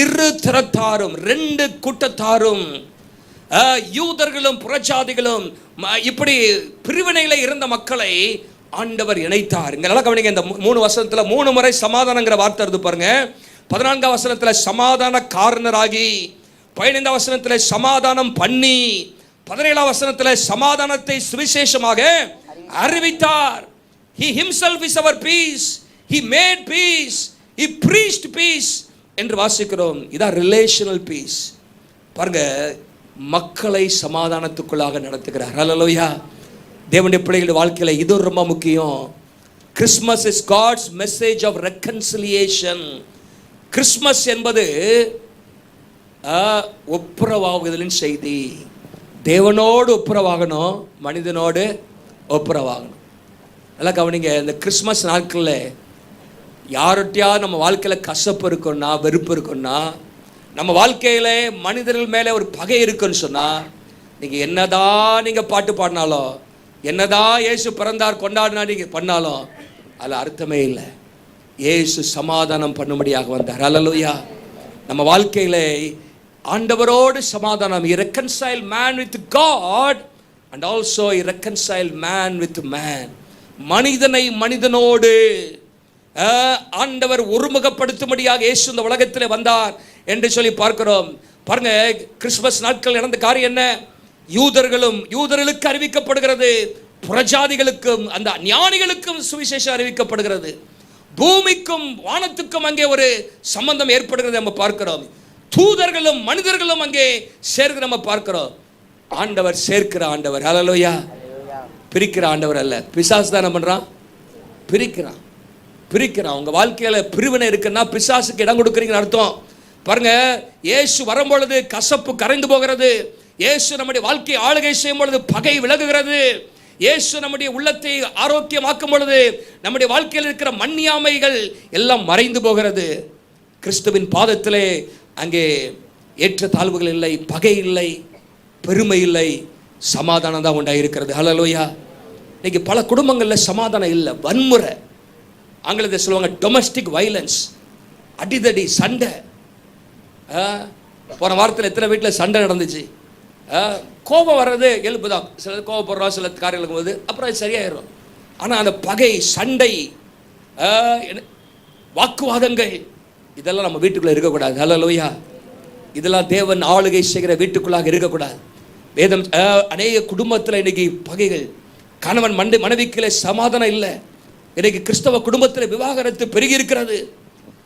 இரு திறத்தாரும், ரெண்டு கூட்டத்தாரும், யூதர்களும் புறஜாதிகளும், இப்படி பிரிவினையில இருந்த மக்களை ஆண்டவர் இணைத்தார். இங்க நல்லா கவனிங்க. இந்த 3 வசனத்துல 3 முறை சமாதானங்கிற வார்த்தை இருந்து பாருங்க. 14ஆம் வசனத்துல சமாதான காரணராகி, 15ஆம் வசனத்துல சமாதானம் பண்ணி, 17ஆம் வசனத்துல சமாதானத்தை சுவிசேஷமாக அறிவித்தார். He himself is our peace. He made peace. He preached peace என்று வாசிக்கிறோம். இதான் ரிலேஷனல் பீஸ். பாருங்க, மக்களை சமாதானத்துக்குள்ளாக நடத்துகிறார். ஹல்லேலூயா. தேவனுடைய பிள்ளைகளுடைய வாழ்க்கையில இது ரொம்ப முக்கியம். Christmas is God's message of reconciliation. Christmas என்பது ஒப்புரவாகுதலின் செய்தி. தேவனோடு ஒப்புரவாகணும், மனிதனோடு ஒப்புரவாகணும். நல்லா கவனிங்க. இந்த கிறிஸ்மஸ் நாட்களில் யார்கிட்டயாவது நம்ம வாழ்க்கையில் கசப்பு இருக்குன்னா, வெறுப்பு இருக்குன்னா, நம்ம வாழ்க்கையில் மனிதர்கள் மேலே ஒரு பகை இருக்குன்னு சொன்னால், நீங்கள் என்னதான் நீங்கள் பாட்டு பாடினாலும், என்னதான் இயேசு பிறந்தார் கொண்டாடினா நீங்கள் பண்ணாலும் அதில் அர்த்தமே இல்லை. இயேசு சமாதானம் பண்ணும்படியாக வந்தார். ஹல்லேலூயா. நம்ம வாழ்க்கையில் ஆண்டவரோடு சமாதானம். He reconciled man with God and also he reconciled man with man. மனிதனை மனிதனோடு ஆண்டவர் ஒருமுகப்படுத்தும்படியாக இயேசு இந்த உலகத்தில் வந்தார் என்று சொல்லி பார்க்கிறோம். பாருங்க, கிறிஸ்துமஸ் நாட்கள் நடந்த காரியம் என்ன? யூதர்களுக்கு அறிவிக்கப்படுகிறது, புறஜாதிகளுக்கும் அந்த ஞானிகளுக்கும் சுவிசேஷம் அறிவிக்கப்படுகிறது. பூமிக்கும் வானத்துக்கும் அங்கே ஒரு சம்பந்தம் ஏற்படுகிறது நம்ம பார்க்கிறோம். தூதர்களும் மனிதர்களும் அங்கே சேர்க்கிற நம்ம பார்க்கிறோம். ஆண்டவர் சேர்க்கிற ஆண்டவர். ஹல்லேலூயா. பிரிக்கிற ஆண்டவர் அல்ல. பிசாசு தான் என்ன பண்றான்? பிரிக்கிறான். உங்க வாழ்க்கையில பிரிவினை இருக்குன்னா பிசாசுக்கு இடம் கொடுக்குறீங்கன்னு அர்த்தம். பாருங்க, இயேசு வரும்பொழுது கசப்பு கரைந்து போகிறது. இயேசு நம்முடைய வாழ்க்கையை ஆளுகை செய்யும் பொழுது பகை விலகுகிறது. இயேசு நம்முடைய உள்ளத்தை ஆரோக்கியமாக்கும் பொழுது நம்முடைய வாழ்க்கையில் இருக்கிற மன்னியாமைகள் எல்லாம் மறைந்து போகிறது. கிறிஸ்துவின் பாதத்திலே அங்கே ஏற்ற தாழ்வுகள் இல்லை, பகை இல்லை, பெருமை இல்லை, சமாதானம் தான் உண்டாயிருக்கிறது. ஹல்லேலூயா. இன்னைக்கு பல குடும்பங்களில் சமாதானம் இல்லை, வன்முறை. ஆங்கிலத்தை சொல்லுவாங்க டொமஸ்டிக் வைலன்ஸ், அடிதடி, சண்டை. போன வாரத்தில் எத்தனை வீட்டில் சண்டை நடந்துச்சு? கோபம் வர்றது இயல்பு தான். சில கோபப்படுறோம், சில காரியங்களுக்கு போது அப்புறம் அது சரியாயிடும். ஆனால் அந்த பகை, சண்டை, வாக்குவாதங்கள் இதெல்லாம் நம்ம வீட்டுக்குள்ளே இருக்கக்கூடாது. ஹல்லேலூயா. இதெல்லாம் தேவன் ஆளுகை செய்கிற வீட்டுக்குள்ளாக இருக்கக்கூடாது. வேதம் அநேக குடும்பத்தில் இன்னைக்கு பகைகள், கணவன் மனைவிக்குள்ளே சமாதானம் இல்லை. இன்னைக்கு கிறிஸ்தவ குடும்பத்தில் விவாகரத்து பெருகி இருக்கிறது.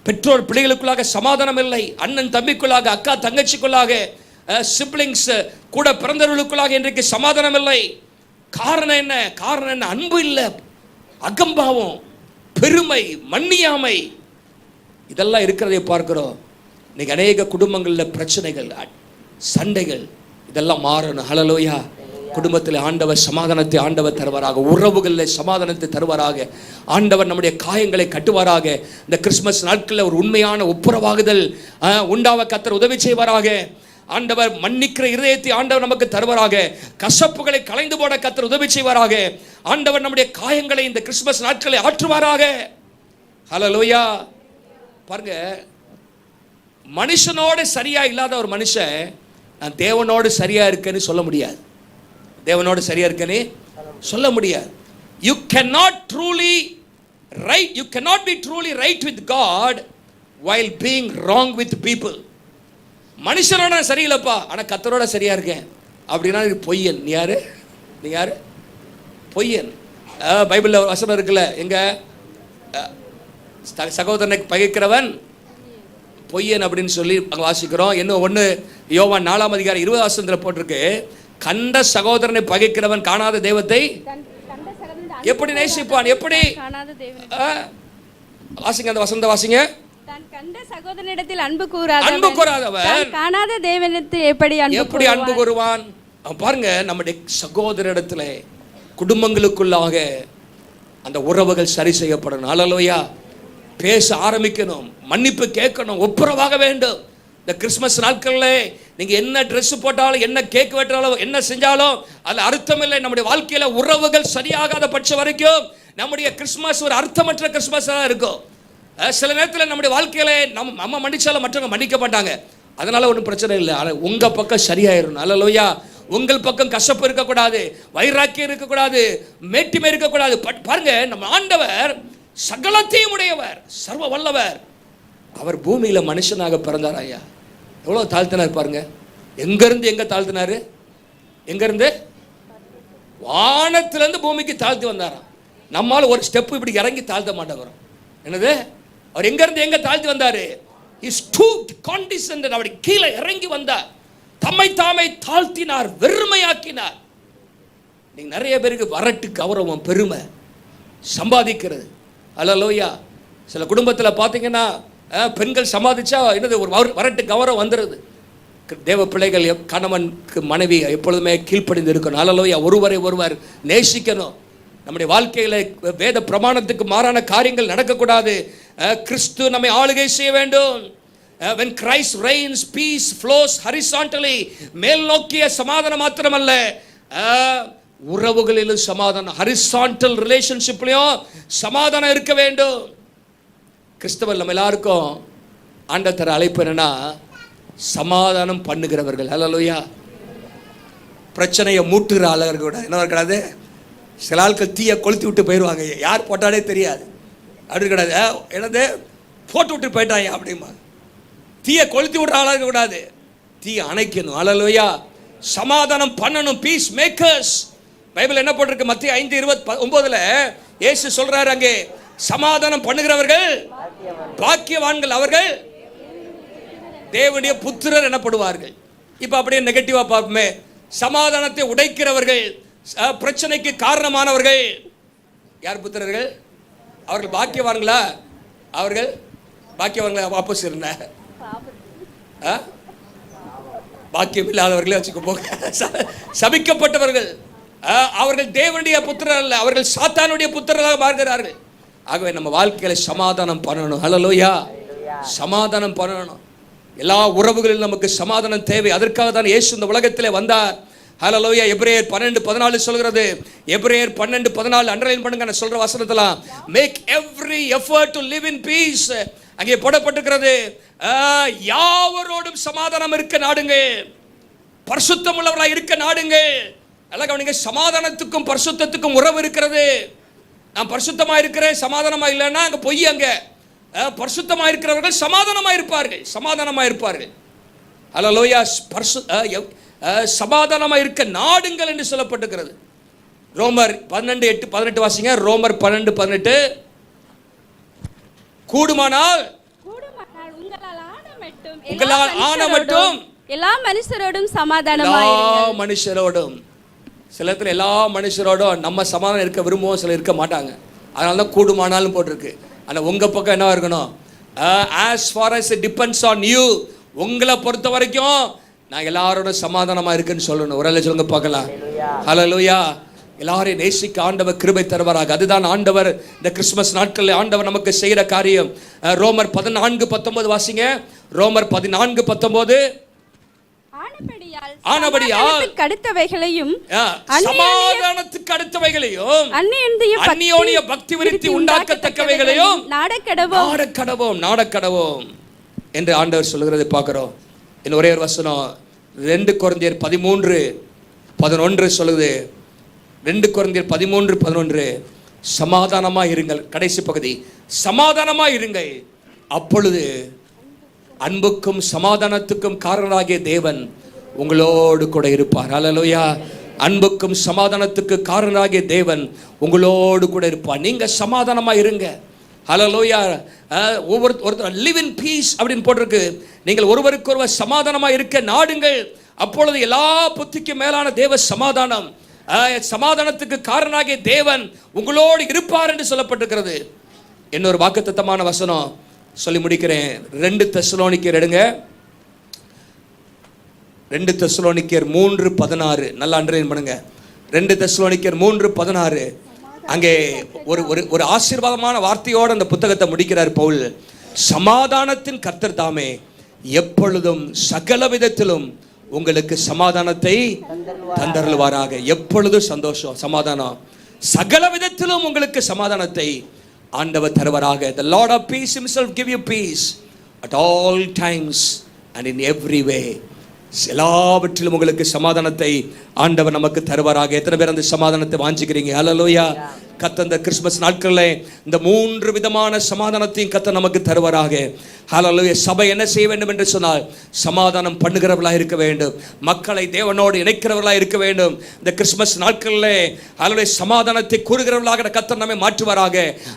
பெற்றோர் பிள்ளைகளுக்குள்ளாக சமாதானம் இல்லை. அண்ணன் தம்பிக்குள்ளாக, அக்கா தங்கச்சிக்குள்ளாக, சிப்ளிங்ஸ் கூட பிறந்தவர்களுக்குள்ளாக இன்றைக்கு சமாதானம் இல்லை. காரணம் என்ன? அன்பு இல்லை, அகம்பாவம், பெருமை, மன்னியாமை, இதெல்லாம் இருக்கிறதை பார்க்கிறோம். இன்னைக்கு அநேக குடும்பங்களில் பிரச்சனைகள், சண்டைகள், இதெல்லாம் மாறணும். ஹல்லேலூயா. குடும்பத்தில் ஆண்டவர் சமாதானத்தை ஆண்டவர் தருவாராக. உறவுகளில் சமாதானத்தை தருவாராக. ஆண்டவர் நம்முடைய காயங்களை கட்டுவாராக. இந்த கிறிஸ்மஸ் நாட்களில் ஒரு உண்மையான ஒப்புரவாகுதல் உண்டாவ கர்த்தர் உதவி செய்வாராக. ஆண்டவர் மன்னிக்கிற இருதயத்தை ஆண்டவர் நமக்கு தருவாராக. கசப்புகளை களைந்து போட கர்த்தர் உதவி செய்வாராக. ஆண்டவர் நம்முடைய காயங்களை இந்த கிறிஸ்மஸ் நாட்களை ஆற்றுவாராக. ஹல்லேலூயா. பாருங்க, மனுஷனோடு சரியா இல்லாத ஒரு மனுஷன் நான் தேவனோடு சரியா இருக்கேன்னு சொல்ல முடியாது. தேவனோடு சரியா இருக்கேன்னு சொல்ல முடியாது. You cannot be truly right with God while being wrong with people. மனுஷனோட சரியில்லைப்பா, ஆனா கர்த்தரோட சரியா இருக்கேன் அப்படின்னா இது பொய்யன். நீ யாரு? பொய்யன். பைபிள்ல வசனம் இருக்குல்ல, எங்க சகோதரனை பகைக்கிறவன் பொய்யன் அப்படின்னு சொல்லி அங்கே வாசிக்கிறோம். இன்னும் ஒன்று யோவான் 4ஆம் அதிகாரம் 20 வசனத்தில் போட்டிருக்கு, கண்ட சகோதரனை பகைக்கிறவன் காணாத தெய்வத்தை எப்படி நேசிப்பான்? எப்படி? வாசிங்க அந்த வசனத்தை வாசிங்க. கண்ட சகோதரனிடத்தில் அன்பு கூறாதவன் காணாத தேவனிடத்தில் எப்படி அன்பு கூறுவான்? பாருங்க, நம்முடைய சகோதரிடத்துல குடும்பங்களுக்குள்ளாக அந்த உறவுகள் சரி செய்யப்படணும். ஹல்லேலூயா. பேச ஆரம்பிக்கணும், மன்னிப்பு கேட்கணும், ஒப்புரவாக வேண்டும். இந்த கிறிஸ்மஸ் நாட்களில் நீங்க என்ன ட்ரெஸ் போட்டாலும், என்ன கேக் வெட்டாலும், என்ன செஞ்சாலும் அது அர்த்தம் இல்லை. நம்முடைய வாழ்க்கையில உறவுகள் சரியாகாத பட்சம் வரைக்கும் நம்முடைய கிறிஸ்மஸ் ஒரு அர்த்தமற்ற கிறிஸ்மஸ் தான் இருக்கும். சில நேரத்தில் நம்முடைய வாழ்க்கையில நம்ம மன்னிச்சாலும் மற்றவங்க மன்னிக்க மாட்டாங்க. அதனால ஒன்றும் பிரச்சனை இல்லை. ஆனால் உங்க பக்கம் சரியாயிரும். ஹல்லேலூயா. உங்கள் பக்கம் கசப்பு இருக்கக்கூடாது, வைராக்கியம் இருக்கக்கூடாது, மேட்டிமை இருக்கக்கூடாது. பாருங்க, நம்ம ஆண்டவர் சகலத்தையும் உடையவர், சர்வ வல்லவர். அவர் பூமியில மனுஷனாக பிறந்தார். ஐயா, எவ்வளவு தாழ்த்தினார் பாருங்க. எங்கிருந்து எங்க தாழ்த்தினாரு? எங்கிருந்து? வானத்திலிருந்து பூமிக்கு தாழ்த்தி வந்தாராம். நம்மால ஒரு ஸ்டெப் இப்படி இறங்கி தாழ்த்த மாட்டேங்கிறோம். என்னது? அவர் எங்கிருந்து எங்க தாழ்த்தி வந்தாரு? He stooped, condescended. அவர் கீழே இறங்கி வந்தார், தம்மை தாமே தாழ்த்தினார், வெறுமையாக்கினார். நீங்க நிறைய பேருக்கு வரட்டு கௌரவம், பெருமை சம்பாதிக்கிறது. ஹல்லேலூயா. சில குடும்பத்தில் பார்த்தீங்கன்னா பெண்கள் சம்பாதிச்சா என்னது ஒரு வரட்டு கௌரவம் வந்துடுது. தேவ பிள்ளைகள் கணவனுக்கு மனைவி எப்பொழுதுமே கீழ்ப்படிந்து இருக்கணும். ஹல்லேலூயா. ஒருவரை ஒருவர் நேசிக்கணும். நம்முடைய வாழ்க்கையில் வேத பிரமாணத்துக்கு மாறான காரியங்கள் நடக்கக்கூடாது. கிறிஸ்து நம்மை ஆளுகை செய்ய வேண்டும். When Christ reigns, peace flows horizontally. மேல் நோக்கிய சமாதானம் மாத்திரமல்ல, உறவுகளிலும் சமாதானம், ஹரிசான்டல் ரிலேஷன்ஷிப்லயும் சமாதானம் இருக்க வேண்டும். கிறிஸ்தவர் நம்ம எல்லாருக்கும் ஆண்டவர் தர அழைப்பு என்னன்னா, சமாதானம் பண்ணுகிறவர்கள். ஹல்லேலூயா. பிரச்சனையை மூட்டுகிற ஆளுகள் கூட என்ன கிடையாது. சில ஆட்கள் தீயை கொளுத்தி விட்டு போயிடுவாங்க, யார் போட்டாலே தெரியாது. அப்படி கிடையாது. என்னது போட்டு விட்டு போயிட்டாங்க அப்படிமா. தீயை கொளுத்தி விடுற ஆளாக கூடாது, தீயை அணைக்கணும். ஹல்லேலூயா. சமாதானம் பண்ணணும். Piece makers. பைபிள் என்ன போட்டிருக்கு? மத்திய 5:29 இயேசு சொல்றாரு, அங்கே சமாதானம் பண்ணுகிறவர்கள் பாக்கியவான்கள், அவர்கள் தேவனுடைய புத்திரர் எனப்படுவார்கள். இப்ப அப்படியே நெகட்டிவா பார்ப்போமே. சமாதானத்தை உடைக்கிறவர்கள், பிரச்சனைக்கு காரணமானவர்கள் யார்? புத்திரர்கள். அவர்கள் பாக்கியவான்களா? அவர்கள் பாக்கியவான்களா? வாபஸ் இருந்த பாக்கியம் இல்லாதவர்களே வச்சுக்க போக. சபிக்கப்பட்டவர்கள். அவர்கள் தேவனுடைய புத்திரர் அல்ல, அவர்கள் சாத்தானுடைய புத்திரராக மாறுகிறார்கள். ஆகவே நம்ம வாழ்க்கையில சமாதானம் பண்ணணும். ஹல்லேலூயா. சமாதானம் பண்ணணும். எல்லா உறவுகளிலும் நமக்கு சமாதானம் தேவை. அதற்காக தான் இயேசு இந்த உலகத்திலே வந்தார். ஹல்லேலூயா. எபிரேயர் 12:14 சொல்கிறது. எபிரேயர் 12:14 அண்டர்லைன் பண்ணுங்க. நான் சொல்ற வசனத்துல make every effort to live in peace. அங்கே போடப்பட்டிருக்கிறது, யாவரோடும் சமாதானம் இருக்க நாடுங்க, பரிசுத்தம் உள்ளவர்களாக இருக்க நாடுங்க. எல்லாம் கவனிங்க. சமாதானத்துக்கும் பரிசுத்தத்துக்கும் உறவு இருக்கிறது. நான் பரிசுத்தமா இருக்கிறேன், சமாதானமா இல்லைன்னா அங்க பொய். அங்க பரிசுத்தமா இருக்கிறவர்கள் சமாதானமா இருப்பார்கள், சமாதானமா இருப்பார்கள். ஹல்லேலூயா. சமாதானமா இருக்க நாடுங்கள் என்று சொல்லப்பட்டிருக்கிறது. ரோமர் 12:8-18 வாசிங்க. ரோமர் 12:18 கூடுமானால் உங்களால் ஆன மட்டும் எல்லா மனுஷரோடும் சமாதானமாயிருங்கள். எல்லா மனுஷரோடும். சில இடத்துல எல்லா மனுஷரோடும் நம்ம சமாதானம் இருக்க விரும்புவோம், சில இருக்க மாட்டாங்க. அதனால தான் கூடுமானாலும் போட்டிருக்கு. ஆனால் உங்க பக்கம் என்ன இருக்கணும்? as far as it depends on you, உங்களை பொறுத்த வரைக்கும் நான் எல்லாரோட சமாதானமா இருக்குன்னு சொல்லணும். ஒரு சொல்லுங்க பார்க்கலாம். ஹல்லேலூயா. எல்லாரையும் நேசிக்க ஆண்டவர் கிருபை தருவாராக. அதுதான் ஆண்டவர் இந்த கிறிஸ்துமஸ் நாட்களில் ஆண்டவர் நமக்கு செய்யற காரியம். ரோமர் 14:19 வாசிங்க. ரோமர் 14:19. ஆனபடியால் அடுத்தவைகளையும் சமாதானத்துக்கு அடுத்தவைகளையும் அந்நியோனிய பக்தி விருத்தி உண்டாக்கத்தக்கவைகளையும் நாடக்கடவோம் என்று ஆண்டவர் சொல்லுகிறதை பார்க்கிறோம். இன்னும் ஒரே ஒரு வசனம் 2 கொரிந்தியர் 13:11 சொல்லுது. 2 கொரிந்தியர் 13:11 சமாதானமா இருங்கள். கடைசி பகுதி, சமாதானமா இருங்கள், அப்பொழுது அன்புக்கும் சமாதானத்துக்கும் காரணராகிய தேவன் உங்களோடு கூட இருப்பார். ஹல்லேலூயா. அன்புக்கும் சமாதானத்துக்கு காரணராகிய தேவன் உங்களோடு கூட இருப்பார். நீங்க சமாதானமா இருங்க. ஹல்லேலூயா. ஒருத்தர் லிவ் இன் பீஸ் அப்படின்னு போட்டிருக்கு. நீங்கள் ஒருவருக்கு ஒருவர் சமாதானமா இருக்க நாடுங்கள், அப்பொழுது எல்லா புத்திக்கும் மேலான தேவ சமாதானம், சமாதானத்துக்கு காரணராகிய தேவன் உங்களோடு இருப்பார் என்று சொல்லப்பட்டிருக்கிறது. இன்னொரு வாக்குத்தத்தமான வசனம் சொல்லி முடிக்கிறேன். 2 தெசலோனிக்கேயர் எடுங்க. 2 தெசலோனிக்கேயர் 3:16 நல்லா அண்டர்லைன் பண்ணுங்க. 2 தெசலோனிக்கேயர் 3:16 அங்கே ஒரு ஆசீர்வாதமான வார்த்தையோடு அந்த புத்தகத்தை முடிக்கிறார் பவுல். சமாதானத்தின் கர்த்தர் தாமே எப்பொழுதும் சகல விதத்திலும் உங்களுக்கு சமாதானத்தை தந்தருள்வாராக. எப்பொழுதும் சந்தோஷம், சமாதானம், சகல விதத்திலும் உங்களுக்கு சமாதானத்தை ஆண்டவர் தருவாராக. The Lord of peace himself give you peace at all times and in every way. எல்லாவற்றிலும் உங்களுக்கு சமாதானத்தை ஆண்டவர் நமக்கு தருவாராக. எத்தனை பேர் அந்த சமாதானத்தை வாஞ்சிக்கிறீங்க? ஹல்லேலூயா. கர்த்தர் இந்த கிறிஸ்துமஸ் நாட்களில் இந்த 3 விதமான சமாதானத்தையும் கர்த்தர் நமக்கு தருவாராக. ஹல்லேலூயா. சபை என்ன செய்ய வேண்டும் என்று சொன்னால் சமாதானம் பண்ணுகிறவர்களாக இருக்க வேண்டும், மக்களை தேவனோடு இணைக்கிறவர்களாக இருக்க வேண்டும். இந்த கிறிஸ்துமஸ் நாட்களில் ஹல்லேலூயா சமாதானத்தை கூறுகிறவர்களாக கர்த்தர் நம்மை மாற்றுவாராக.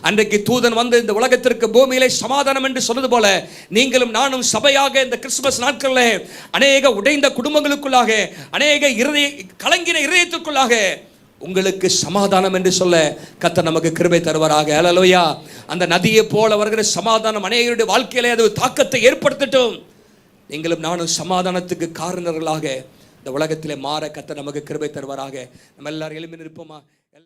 அன்றைக்கு தூதன் வந்து இந்த உலகத்திற்கு பூமியிலே சமாதானம் என்று சொன்னது போல நீங்களும் நானும் சபையாக இந்த கிறிஸ்துமஸ் நாட்களில் அநேக உடைந்த குடும்பங்களுக்குள்ளாக, அநேக கலங்கின இதயத்துக்குள்ளாக உங்களுக்கு சமாதானம் என்று சொல்ல கர்த்தர் நமக்கு கிருபை தருவாராக. ஹல்லேலூயா. அந்த நதியை போல வருகிற சமாதானம் அநேகருடைய வாழ்க்கையிலே அது தாக்கத்தை ஏற்படுத்தட்டும். நீங்களும் நானும் சமாதானத்துக்கு காரணர்களாக இந்த உலகத்திலே மாற கர்த்தர் நமக்கு கிருபை தருவாராக. நம்ம எல்லாரும் எழும்பி நிற்போமா?